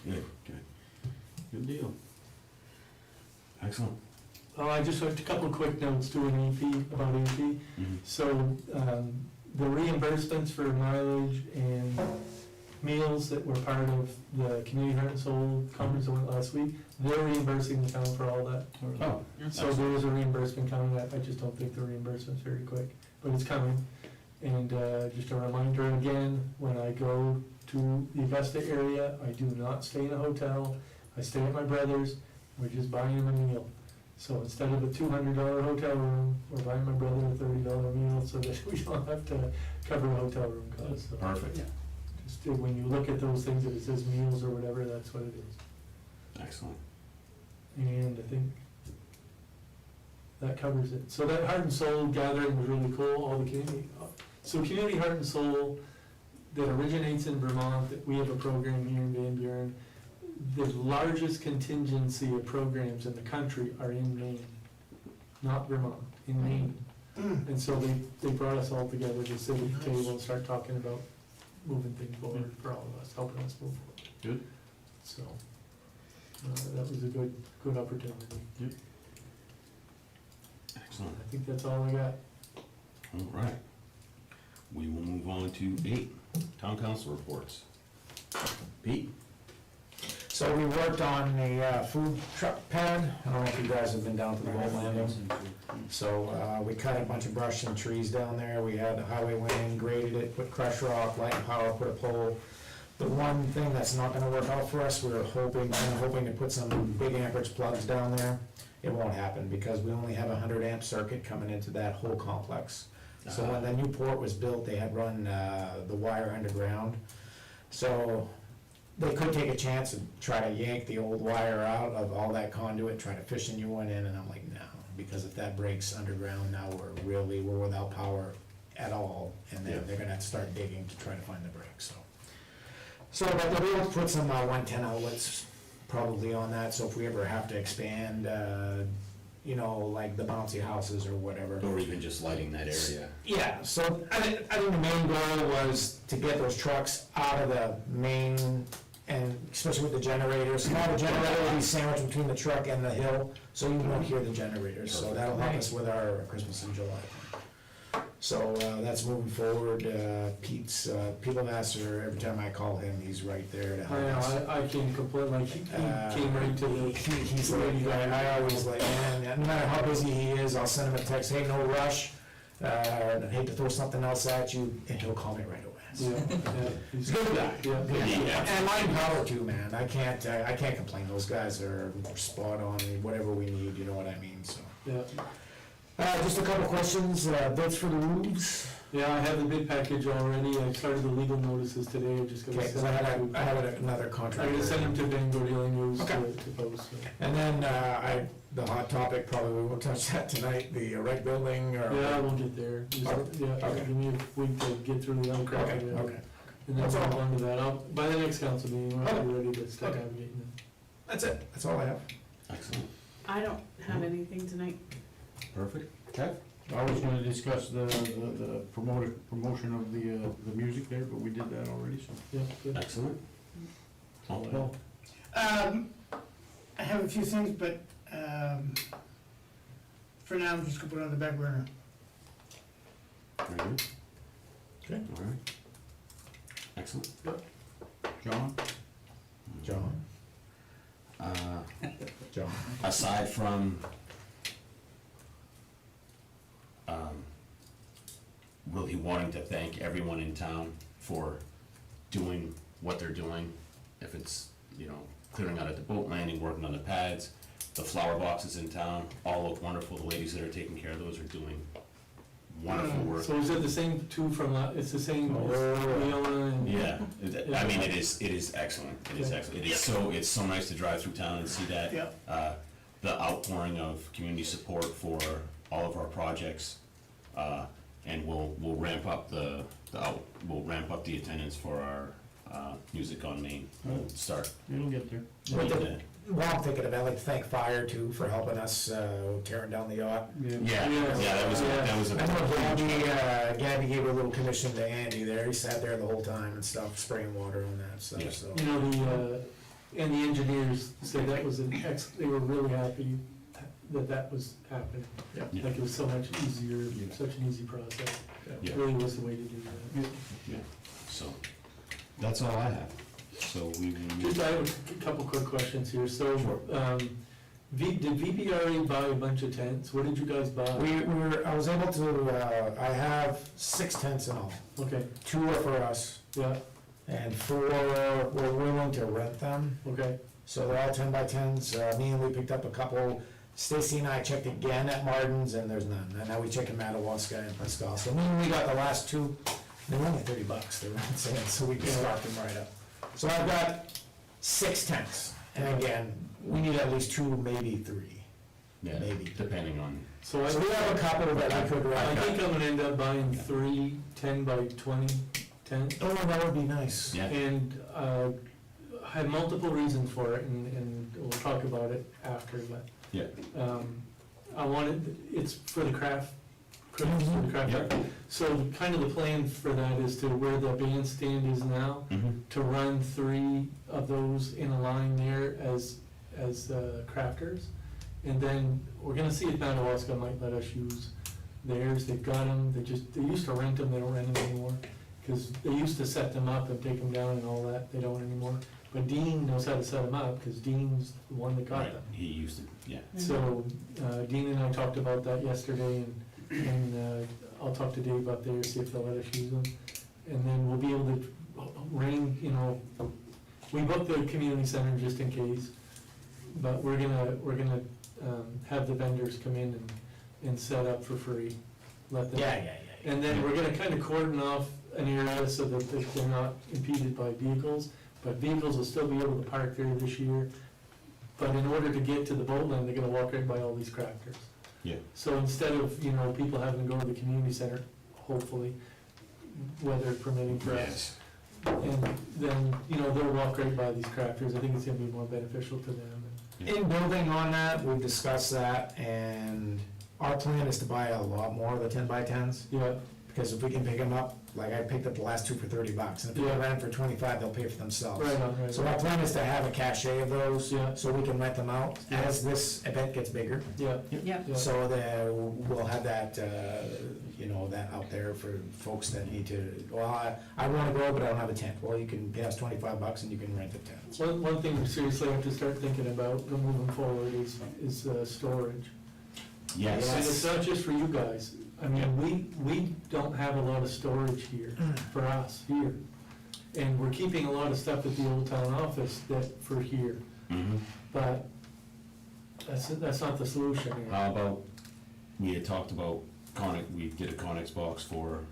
Good, good. Good deal. Excellent. Oh, I just wrote a couple of quick notes to an EP, about EP. So, the reimbursements for mileage and meals that were part of the Community Heart and Soul conference that went last week, they're reimbursing the town for all that. Oh, So there is a reimbursement coming. I just don't think the reimbursement's very quick, but it's coming. And, just a reminder again, when I go to the Augusta area, I do not stay in a hotel. I stay at my brother's. We're just buying him a meal. So instead of a $200 hotel room, we're buying my brother a $30 meal so that we don't have to cover hotel room costs. So perfect. just when you look at those things, if it says meals or whatever, that's what it is. Excellent. And I think that covers it. So that Heart and Soul gathering was really cool, all the community. So Community Heart and Soul that originates in Vermont, that we have a program here in Van Buren. The largest contingency of programs in the country are in Maine, not Vermont, in Maine. And so they brought us all together to sit at the table and start talking about moving things forward for all of us, helping us move forward. Good. So, that was a good opportunity. Excellent. I think that's all I got. All right. We will move on to 8, town council reports. Pete? So we worked on a food truck pad. I don't know if you guys have been down to the Gold Landing. So we cut a bunch of brush and trees down there. We had the highway went in, graded it, put crushed rock, light and power, put a pole. The one thing that's not gonna work out for us, we were hoping to put some big amperage plugs down there. It won't happen because we only have a 100 amp circuit coming into that whole complex. So when the new port was built, they had run the wire underground. So they could take a chance and try to yank the old wire out of all that conduit, try to fish a new one in, and I'm like, no, because if that breaks underground, now we're without power at all, and then they're gonna have to start digging to try to find the break, so. So, but they'll be able to put some 110 outlets probably on that, so if we ever have to expand, you know, like the bouncy houses or whatever. Or even just lighting that area. Yeah, so I think the main goal was to get those trucks out of the main, and especially with the generators. Now the generator will be sandwiched between the truck and the hill, so you won't hear the generators, so that'll help us with our Christmas in July. So, that's moving forward. Pete's, People Master, every time I call him, he's right there to help us. I can't complain, like, he came right to the. He's like, I always like, man, no matter how busy he is, I'll send him a text, hey, no rush, I hate to throw something else at you, and he'll call me right away. So, Yeah, he's a good guy. Yeah. And mine power too, man. I can't complain. Those guys are spot on, whatever we need, you know what I mean, so. Yeah. Just a couple questions, bids for the roofs. Yeah, I have the bid package already, I started the legal notices today, I'm just gonna Okay, send because them I to, have another I'm contractor. gonna send them to Bangor Daily News Okay. to post, so. And then, the hot topic, probably we won't touch that tonight, the rec building or. Yeah, we'll get there. Just, Okay. yeah, Okay. give me a week to get through the other crap. Okay, of it, okay. And then That's we'll all. move on to that. By the next council meeting, we'll Okay. be ready to start Okay. navigating it. That's it, that's all I have. Excellent. I don't have anything tonight. Perfect. Kev? I was gonna discuss the promotion of the music there, but we did that already, so. Yeah, good. Excellent. All I Paul? I have a few things, but, for now, I'm just gonna put it on the back burner. Very good. Okay. All right. Excellent. John? John? John. Aside from, really wanting to thank everyone in town for doing what they're doing, if it's, clearing out at the boat landing, working on the pads, the flower boxes in town, all look wonderful, the ladies that are taking care of those are doing wonderful work. So is it the same two from, it's the same, Oh, Leona and? Yeah, I mean, it is excellent, it is Yeah. excellent, it's so nice to drive through town and see that. Yeah. The outpouring of community support for all of our projects, and we'll ramp up we'll ramp up the attendance for our, Music on Main, we'll start. It'll get there. With the- Well, I'm thinking of, I'd like to thank Fire too for helping us, tearing down the yacht. Yeah, that was I know a. Gabby gave a little commission to Andy there, he sat there the whole time and stuff, spraying water on that stuff, Yeah. so. You know, and the engineers said that was they were really happy that was happening. Yeah. Yeah. Like it was so much easier, Yeah. such an easy process. Yeah. It really was the way to do that. Yeah, so, that's all I have, so we will move. Just, I have a couple quick questions here. So, did VBRE buy a bunch of tents? What did you guys buy? I was able to, I have 6 tents in all, Okay, 2 are for us, yeah, and 4, we're willing to rent them. okay, So they're all 10 by 10s. Me and Lee picked up a couple. Stacy and I checked again at Martin's and there's none. And now we check in Madawaska and Pascal. So me and Lee got the last 2. They were only $30. They were on sale, so we just stocked them right up. So I've got 6 tents. And again, we need at least 2, maybe 3. Yeah, maybe. depending on, so So we have a couple that we could I rent. think I'm gonna end up buying 3 10 by 20 tents. Oh, that would be nice. yeah, And, I have multiple reasons for it, and we'll talk about it after, but, yeah, I wanted, it's for the craft, for the craft. Yep. So kind of the plan for that is to where the bandstand is now, to run 3 of those in a line there as crafters. And then we're gonna see if Madawaska might let us use theirs, they've got them, they used to rent them, they don't rent them anymore. Cause they used to set them up and take them down and all that, they don't anymore. But Dean knows how to set them up, cause Dean's the one that got right, them. he used it, yeah, So, Dean and I talked about that yesterday, and I'll talk to Dave up there, see if they'll let us use them. And then we'll be able to we booked the community center just in case, but we're gonna have the vendors come in and set up for free, let them. Yeah. And then we're gonna kind of cordon off an area so that they're not impeded by vehicles, but vehicles will still be able to park there this year. But in order to get to the boat land, they're gonna walk right by all these crafters. yeah, So instead of, people having to go to the community center, hopefully, weather permitting for us, yes, and then, they'll walk right by these crafters, I think it's gonna be more beneficial to them. In building on that, we've discussed that, and our plan is to buy a lot more of the 10 by 10s, Yeah, because if we can pick them up, like I picked up the last 2 for $30, and if we Yeah. can rent them for 25, they'll pay for themselves. right on, right So on. our plan is to have a cachet of those, Yeah. so we can rent them out as this event gets bigger. Yeah, Yep. yeah, So that we'll have that, that out there for folks that need to, I wanna go, but I don't have a tent. Well, you can pay us $25 and you can rent a tent. one thing we seriously have to start thinking about moving forward is storage. yes. And it's not just for you guys, I mean, we don't have a lot of storage here, for us, here. And we're keeping a lot of stuff at the old town office for here, Mhm. but that's not the solution here. How about we had talked about we did a Connex box for,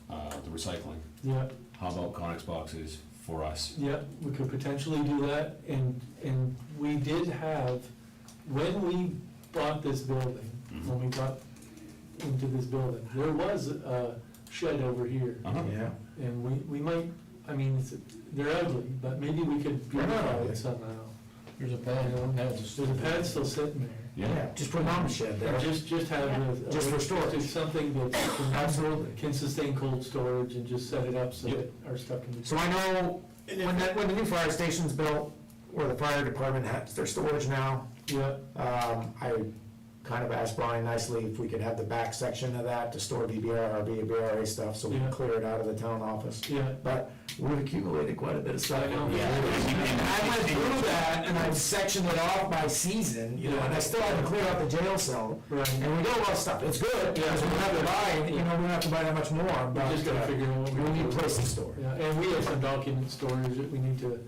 the recycling. Yeah, How about Connex boxes for us? yeah, we could potentially do that, and we did have, when we bought this building, when we got into this building, there was a shed over here. Uh-huh. Yeah. And we might, I mean, they're ugly, but maybe we could They're not beautify ugly. it somehow. There's a pad, There's a pad still sitting there. Yeah, Just put it on the shed there. Just have a. Just for storage. Just something that Absolutely. can sustain cold storage and just set it up so Yep. that our stuff can be. So I know when the new fire station's built, where the fire department has their storage now, Yeah, I kind of asked Brian nicely if we could have the back section of that to store BBR, BRA stuff, so we can Yeah. clear it out of the town office. yeah. But we've accumulated quite a bit of stuff. I know. And I went through that and I've sectioned it off by season, you know, and I still haven't cleared out the jail cell. Right. And we got a lot of stuff, it's good, because we don't have to buy, you know, we don't have to buy that much more, We but just gotta figure out what we we're need doing. a place to store. Yeah, and we have some document storage that we need to,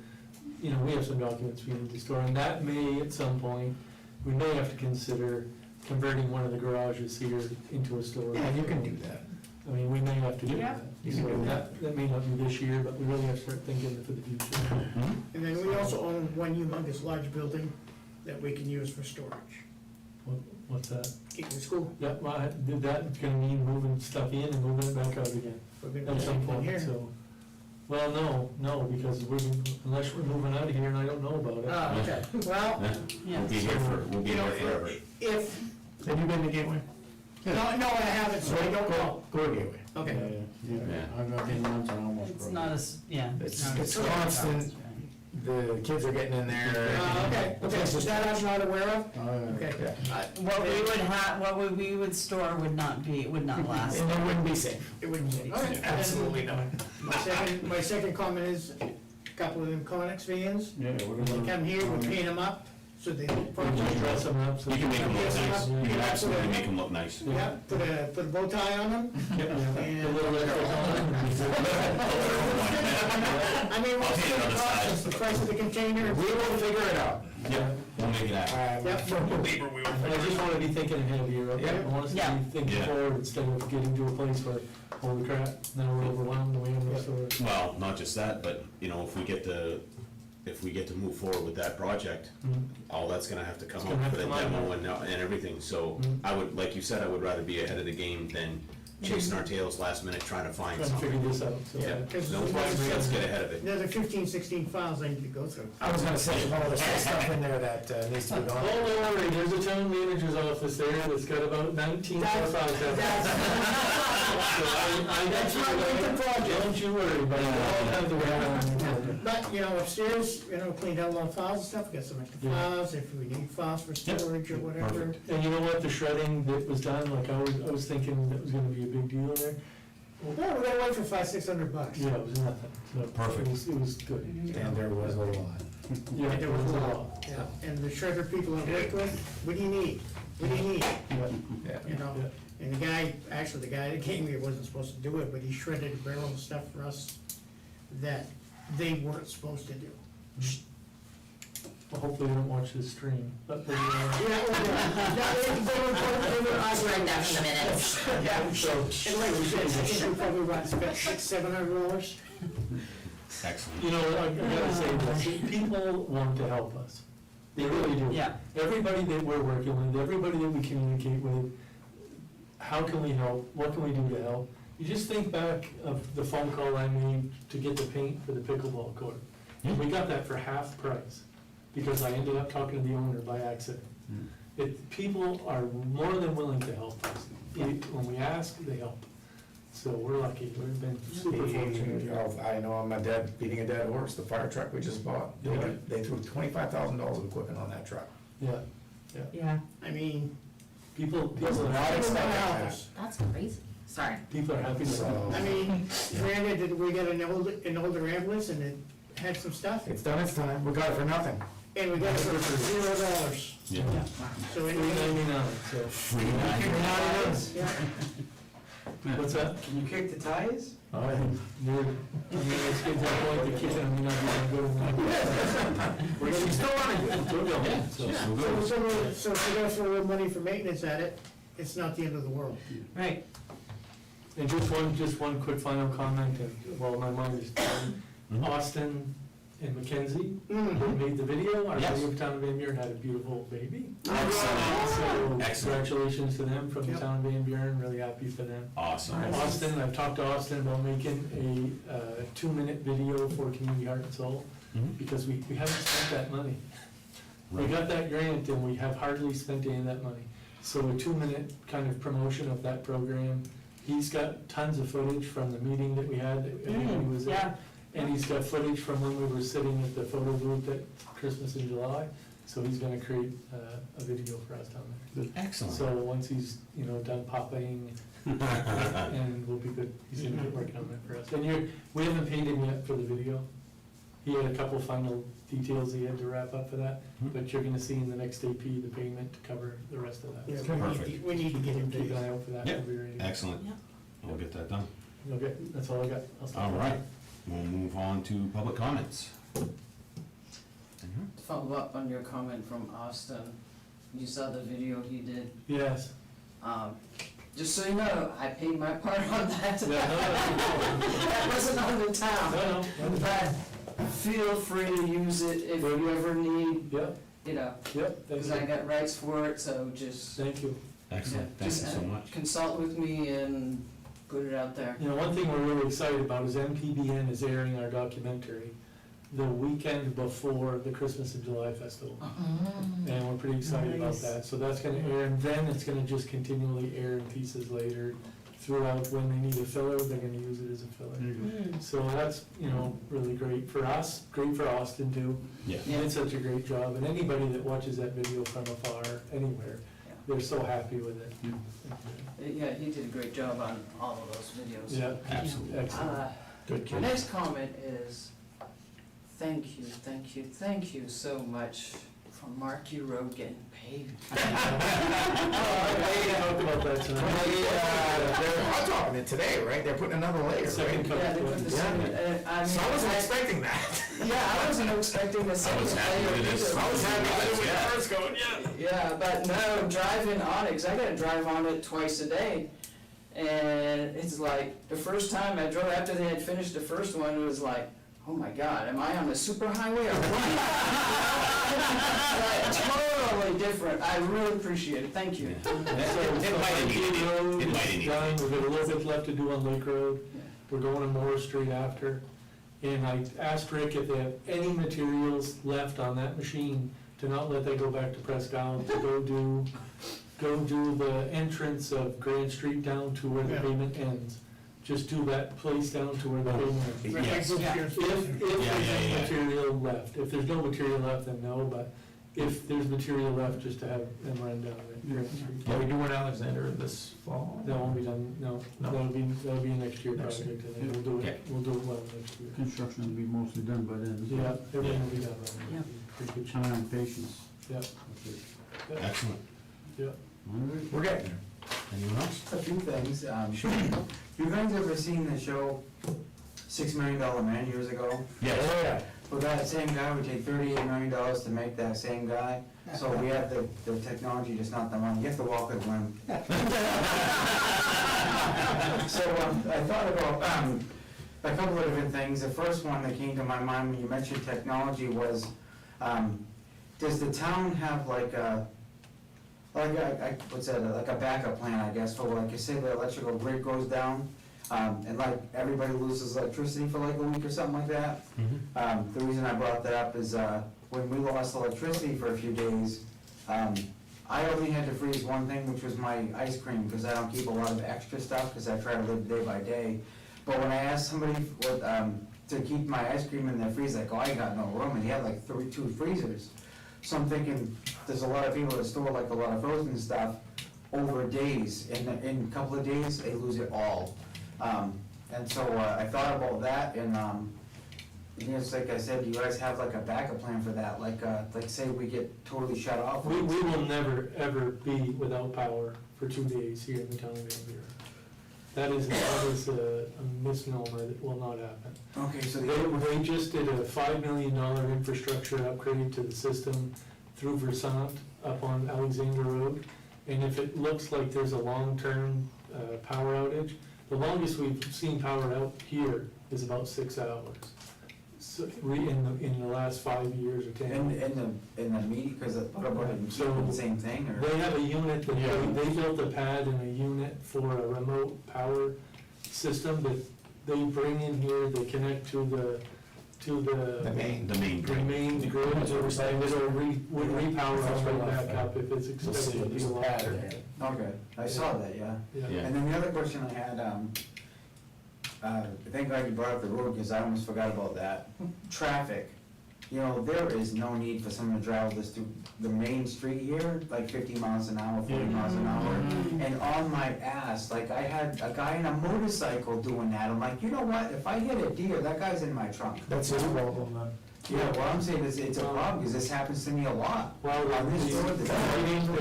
you know, we have some documents we need to store, and that may, at some point, we may have to consider converting one of the garages here into a storage. Yeah, you can do that. I mean, we may have to do Yeah. that. You can do That may not be this year, but we really have to start thinking for the future. And then we also own one humongous large building that we can use for storage. What's that? Keep in school, Yeah, well, that's gonna mean moving stuff in and moving it back out again we're gonna do at some something point, here. so. Well, no, because unless we're moving out of here and I don't know about it. Oh, okay, well, we'll be here you know, forever. if, Have you been to Gateway? no, I haven't, so I don't know. Go to Gateway. Okay. Yeah, I've got in once and almost It's broke. not as, yeah. It's not as- constant, the kids are getting in there. Okay, so that I'm not aware of, Oh, yeah. okay. Yeah. What we would have, we would store would not last. And it wouldn't be safe. It wouldn't be. Okay. Absolutely not. My second comment is, a couple of them Connex vans, Yeah, what they about? come here, we paint them up, so they look We just perfect. dress them up so. You can make them look nice, you can Yeah. absolutely make them look nice. Yeah, put a bow tie on them, Yeah, and. a little I mean, what's I'll take it the on the cost, side. It's the price of the container? We will figure it out. Yep, we'll make it happen. Yep. From the labor, we will I figure just it out. wanna be thinking ahead here, okay? I want us to Yeah. be thinking Yeah. forward instead of getting to a place where, holy crap, now we're overwhelmed, and we have no Yeah. storage. Well, not just that, but, you know, if we get to move forward with that project, Mhm. all that's gonna have to come It's gonna up have for the to come out. demo and everything, so Mhm. I would, like you said, I would rather be ahead of the game than chasing our tails last minute trying to find Trying to figure something. this out, so. Yeah, Because no, let's get ahead of it. Another 15, 16 files I need to go through. I was gonna say, oh, there's some stuff in there that needs to be Oh, gone. don't worry, there's a town manager's office there that's got about 19 That's- files. That's my winter project. Don't you worry, but I'll have the way. But, you know, upstairs, you know, cleaned out a lot of files and stuff, got some extra Yeah. files, if we need files for storage or whatever. Perfect. And you know what, the shredding that was done, like I was thinking that was gonna be a big deal there. Well, we got away for $500-600. Yeah, it was nothing. No, Perfect. It was good. And there was a lot. Yeah, There was a lot. Yeah. And the shredder people I work with, what do you need? What do you need? Yeah. You know? Yeah. And the guy that came here wasn't supposed to do it, but he shredded a barrel of stuff for us that they weren't supposed to do. Well, hopefully they don't watch this stream, but they, Yeah, well, yeah. No, they were I'll write that in the minutes. Yeah, so. and like we said, I think we probably about spent $600-700. Excellent. You know, I gotta say this, people want to help us. They really do. Yeah. Everybody that we're working with, everybody that we communicate with, how can we help? What can we do to help? You just think back of the phone call I made to get the paint for the pickleball court. We got that for half price, because I ended up talking to the owner by accident. People are more than willing to help us. When we ask, they help. So we're lucky, we've been super fortunate. I know I'm beating a dead horse, the fire truck we just bought, Yeah. they threw $25,000 of equipment on that truck. Yeah, Yeah. I mean, people There's a are lot of people stuff wanna like help that. us. That's crazy. Sorry. People are happy to So- help. I mean, granted, we got an older ambulance and it had some stuff, It's done its time, we got it for nothing. and we got it for $0. Yeah. So $3.99, anyway, so. yeah. What's that? Can you kick the tires? You're, I mean, let's get to the point that kids are not even good enough. We're still running. We're going, Yeah. so. Still good. So if you're gonna throw a little money for maintenance at it, it's not the end of the world. Right. And just one quick final comment, and while my mind is done, Mhm. Austin and Mackenzie, who Mhm. made the video, our Yes. video of Town of Van Buren had a beautiful baby. Excellent. So Excellent. congratulations to them from the Yep. Town of Van Buren, really happy for them. Awesome. Austin, I've talked to Austin about making a 2-minute video for Community Heart and Soul, Mhm. because we haven't spent that money. We Right. got that grant and we have hardly spent any of that money. So a 2-minute kind of promotion of that program. He's got tons of footage from the meeting that we had, that everybody was Yeah. there. And he's got footage from when we were sitting at the photo booth at Christmas in July. So he's gonna create a video for us down there. Excellent. So once he's, done popping, and we'll be good, he's gonna get working on that for us. And we haven't paid him yet for the video. He had a couple final details he had to wrap up for that, but you're gonna see in the next AP the payment to cover the rest of that. Yeah, So Perfect. we need to get him keep an eye to. out for that. Yeah. We'll be ready. Excellent. Yeah. We'll get that done. Okay, that's all I got. I'll stop All there. right, we'll move on to public comments. To follow up on your comment from Austin, you saw the video he did. Yes. Just so you know, I paid my part on that. Yeah, no, That wasn't on the no, town. no, no. But feel free to use it if you ever need, Yep, yep, thank because I you. got rights for it, so just Thank you. Excellent, yeah, thank you just, so much. consult with me and put it out there. One thing we're really excited about is MPBN is airing our documentary the weekend before the Christmas in July Festival. And we're pretty excited about Nice. that. So that's gonna air, and then it's gonna just continually air in pieces later throughout. When they need a filler, they're gonna use it as a filler. So that's, really great for us, great for Austin too. Yeah. He did such a great job, and anybody that watches that video from afar, anywhere, Yeah. they're so happy with it. Yeah, he did a great job on all of those videos. Yeah, Absolutely. excellent. Good My kid. next comment is, thank you so much for Marky Road getting paid. Oh, I talked about that tonight. They're hot topping it today, right? They're putting another layer, Second right? coat. Yeah, they put the cement, I mean. So I wasn't expecting that. Yeah, I wasn't expecting the second layer either. I was happy with it when it first going, yeah. Yeah, but no, driving Onyx, I gotta drive on it twice a day. And it's like, the first time I drove, after they had finished the first one, it was like, oh my God, am I on the superhighway or what? Totally different, I really appreciate it, thank you. It might have needed it. Road It might have is needed done, we've got a little bit left to do on Lake Road. Yeah. We're going to Moore Street after. And I asked Rick if they have any materials left on that machine to not let that go back to Presque Isle, to go do the entrance of Grand Street down to where the Yeah. pavement ends. Just do that place down to where the pavement ends. Yes. If Yeah, there's yeah, any yeah. material left, if there's no material left, then no, but if there's material left, just to have them run down the Grand Street. Are we doing Alexander this fall? That won't be done, no, No. that'll be a next year Next project, and then we'll do it well next year. Construction will be mostly done by then. Yeah, everything will be done by Yeah. then. Pretty good shape. Time and patience. Yeah, Okay. Excellent. yeah. All right. We're getting there. Anyone else? A few things. You guys ever seen the show $6 Million Man years ago? Yes. Oh, yeah. Well, that same guy would take $38 million to make that same guy. So we have the technology, just not the money. You have to walk with one. So I thought about a couple of different things. The first one that came to my mind when you mentioned technology was, does the town have like a backup plan, I guess, for like, you say the electrical grid goes down, and like everybody loses electricity for like a week or something like that? The reason I brought that up is, when we lost electricity for a few days, I only had to freeze one thing, which was my ice cream, because I don't keep a lot of extra stuff, because I try to live day by day. But when I asked somebody to keep my ice cream in their freezer, like, oh, I got no room, and he had like 2 freezers. So I'm thinking, there's a lot of people that store like a lot of frozen stuff over days, and in a couple of days, they lose it all. And so I thought about that, and it's like I said, you guys have like a backup plan for that, like say we get totally shut off. We will never, ever be without power for 2 days here in the town of Van Buren. That is a misnomer, that will not happen. Okay, so They just did a $5 million infrastructure upgrade to the system through Versant up on Alexander Road. And if it looks like there's a long-term power outage, the longest we've seen power out here is about 6 hours. So, in the last 5 years or 10 years. in the meeting, because what about it, So- the same thing, or? They have a unit that, Yeah. they built a pad and a unit for a remote power system that they bring in here, they connect to the The main. The main the grid. main grid, and it'll would repower us right back up if it's We'll see, expected to be there's a long pad term. there. Okay, I saw that, yeah. Yeah. Yeah. And then the other question I had, thank God you brought up the road, because I almost forgot about that. Traffic, you know, there is no need for someone to drive this through the main street here, like 50 miles an hour, 40 miles an hour. And on my ass, like, I had a guy on a motorcycle doing that, I'm like, you know what, if I hit a deer, that guy's in my trunk. That's his problem then. Yeah, what I'm saying is, it's a problem, because this happens to me a lot. Well, On this road, what I need to do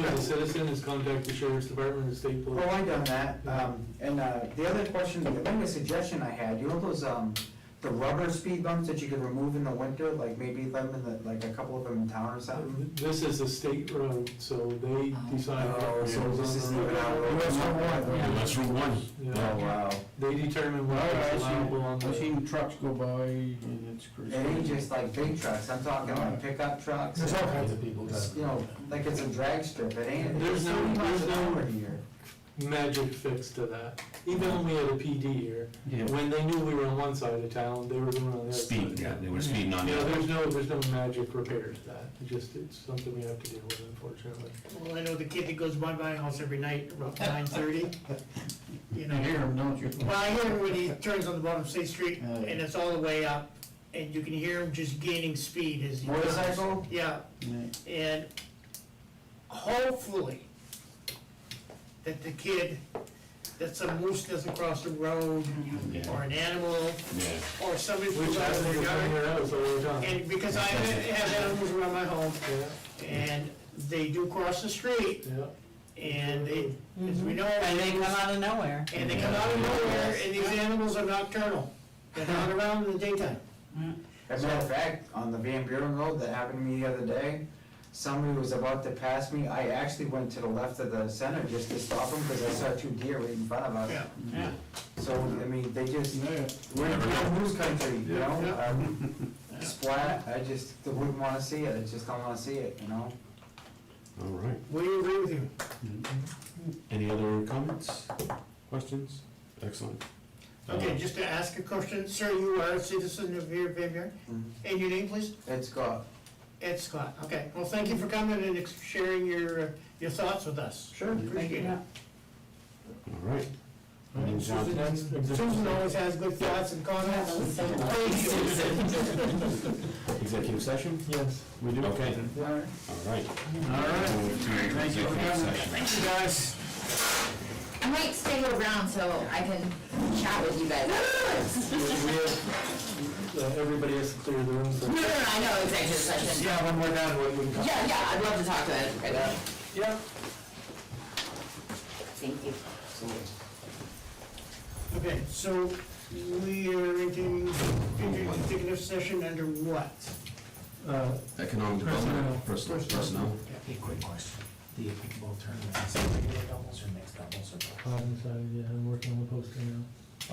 as a citizen is contact the sheriff's department and state police. Oh, I done that, and the other question, the only suggestion I had, you know those, the rubber speed bumps that you could remove in the winter, like maybe them in the, like a couple of them in town or something? This is a state road, so they decide Oh, what so goes this on isn't the even our road. road. Yeah, that's Route 1. Yeah. Oh, wow. They determine what is allowable on I've the. seen trucks go by and it's crazy. It ain't just like big trucks, I'm talking like pickup trucks. There's all kinds of people It's, that. you know, like it's a drag strip, it ain't, There's it's no- 30 miles there's an no- hour here. Magic fix to that. Even when we had a PD here, Yeah. when they knew we were on one side of town, they were doing it on the other side. Speed, yeah, they were speeding on You the know, other. there's no magic repair to that. It's something we have to deal with, unfortunately. Well, I know the kid that goes by my house every night about 9:30, you You know. hear them, don't you? Well, I hear him when he turns on the bottom of State Street, Oh, yeah. and it's all the way up, and you can hear him just gaining speed as he goes. Motorcycle? Yeah, Yeah. and hopefully that the kid, that some moose doesn't cross the road, Yeah. or an animal, Yeah. or somebody Which pulls out of happens their in yard. your house all the time. And because I have animals around my home, Yeah, and they do cross the street, yeah. and they, as we know. And they come out of nowhere. And they come out of nowhere, and these animals are nocturnal. They're not around in the daytime. As a matter of fact, on the Van Buren Road, that happened to me the other day, somebody was about to pass me, I actually went to the left of the center just to stop them, because I saw 2 deer right in front of us. Yeah. Yeah. So, I mean, they just, Yeah. we're in Never know. news country, you know? Yeah. Splat, I just wouldn't wanna see it, I just don't wanna see it, you know? All right. We agree with you. Any other comments, questions? Excellent. Okay, just to ask a question, sir, you are a citizen of here, Van Buren, and your name, please? It's got, Ed Scott, okay. Well, thank you for coming and sharing your thoughts with us. sure. Appreciate it. All right. And Move on to- Susan always has good thoughts and comments. Thank you. Executive session? Yes. We do? Okay, All right. all right. All right. Move to Thank you for executive coming. session. Thank you, guys. I might stay around so I can chat with you guys afterwards. We have, everybody has to clear the room for. No, I know executive session. Yeah, when we're done, we can come. Yeah, I'd love to talk to it. Yeah. Thank you. Okay, so we are into executive session under what? Economic development, personnel. Hey, quick question. Do you think both tournaments, regular doubles or mixed doubles or both? Decided, yeah, I'm working on the poster now.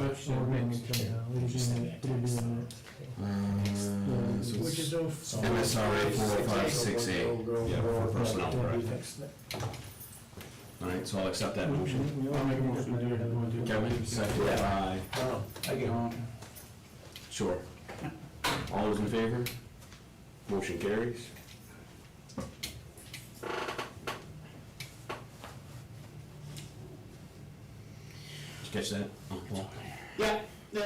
That's So we're gonna mixed. make them now. It'll be a mix. So Which is it's of. MSRA 456A, yeah, for personnel, correct. Fixed it. All right, so I'll accept that motion. I'll make a motion to do it. Kevin, second by, Oh, I get it. sure. All those in favor? Motion carries. Did you catch that? Oh, Paul? Yeah, the.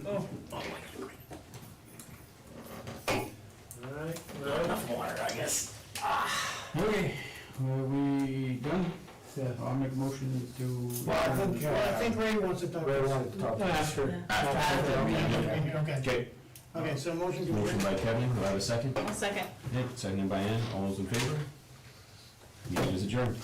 Oh. All right, Enough water, I guess. okay, are we done? Yeah. I'll make a motion to. Well, I think, Ray wants to talk. Ray wanted to talk to us. After. Okay, Okay, okay, so motion to motion adjourn. by Kevin, do I have a second? I'll second. Nick, seconded by Ann, all those in favor? Meeting is adjourned.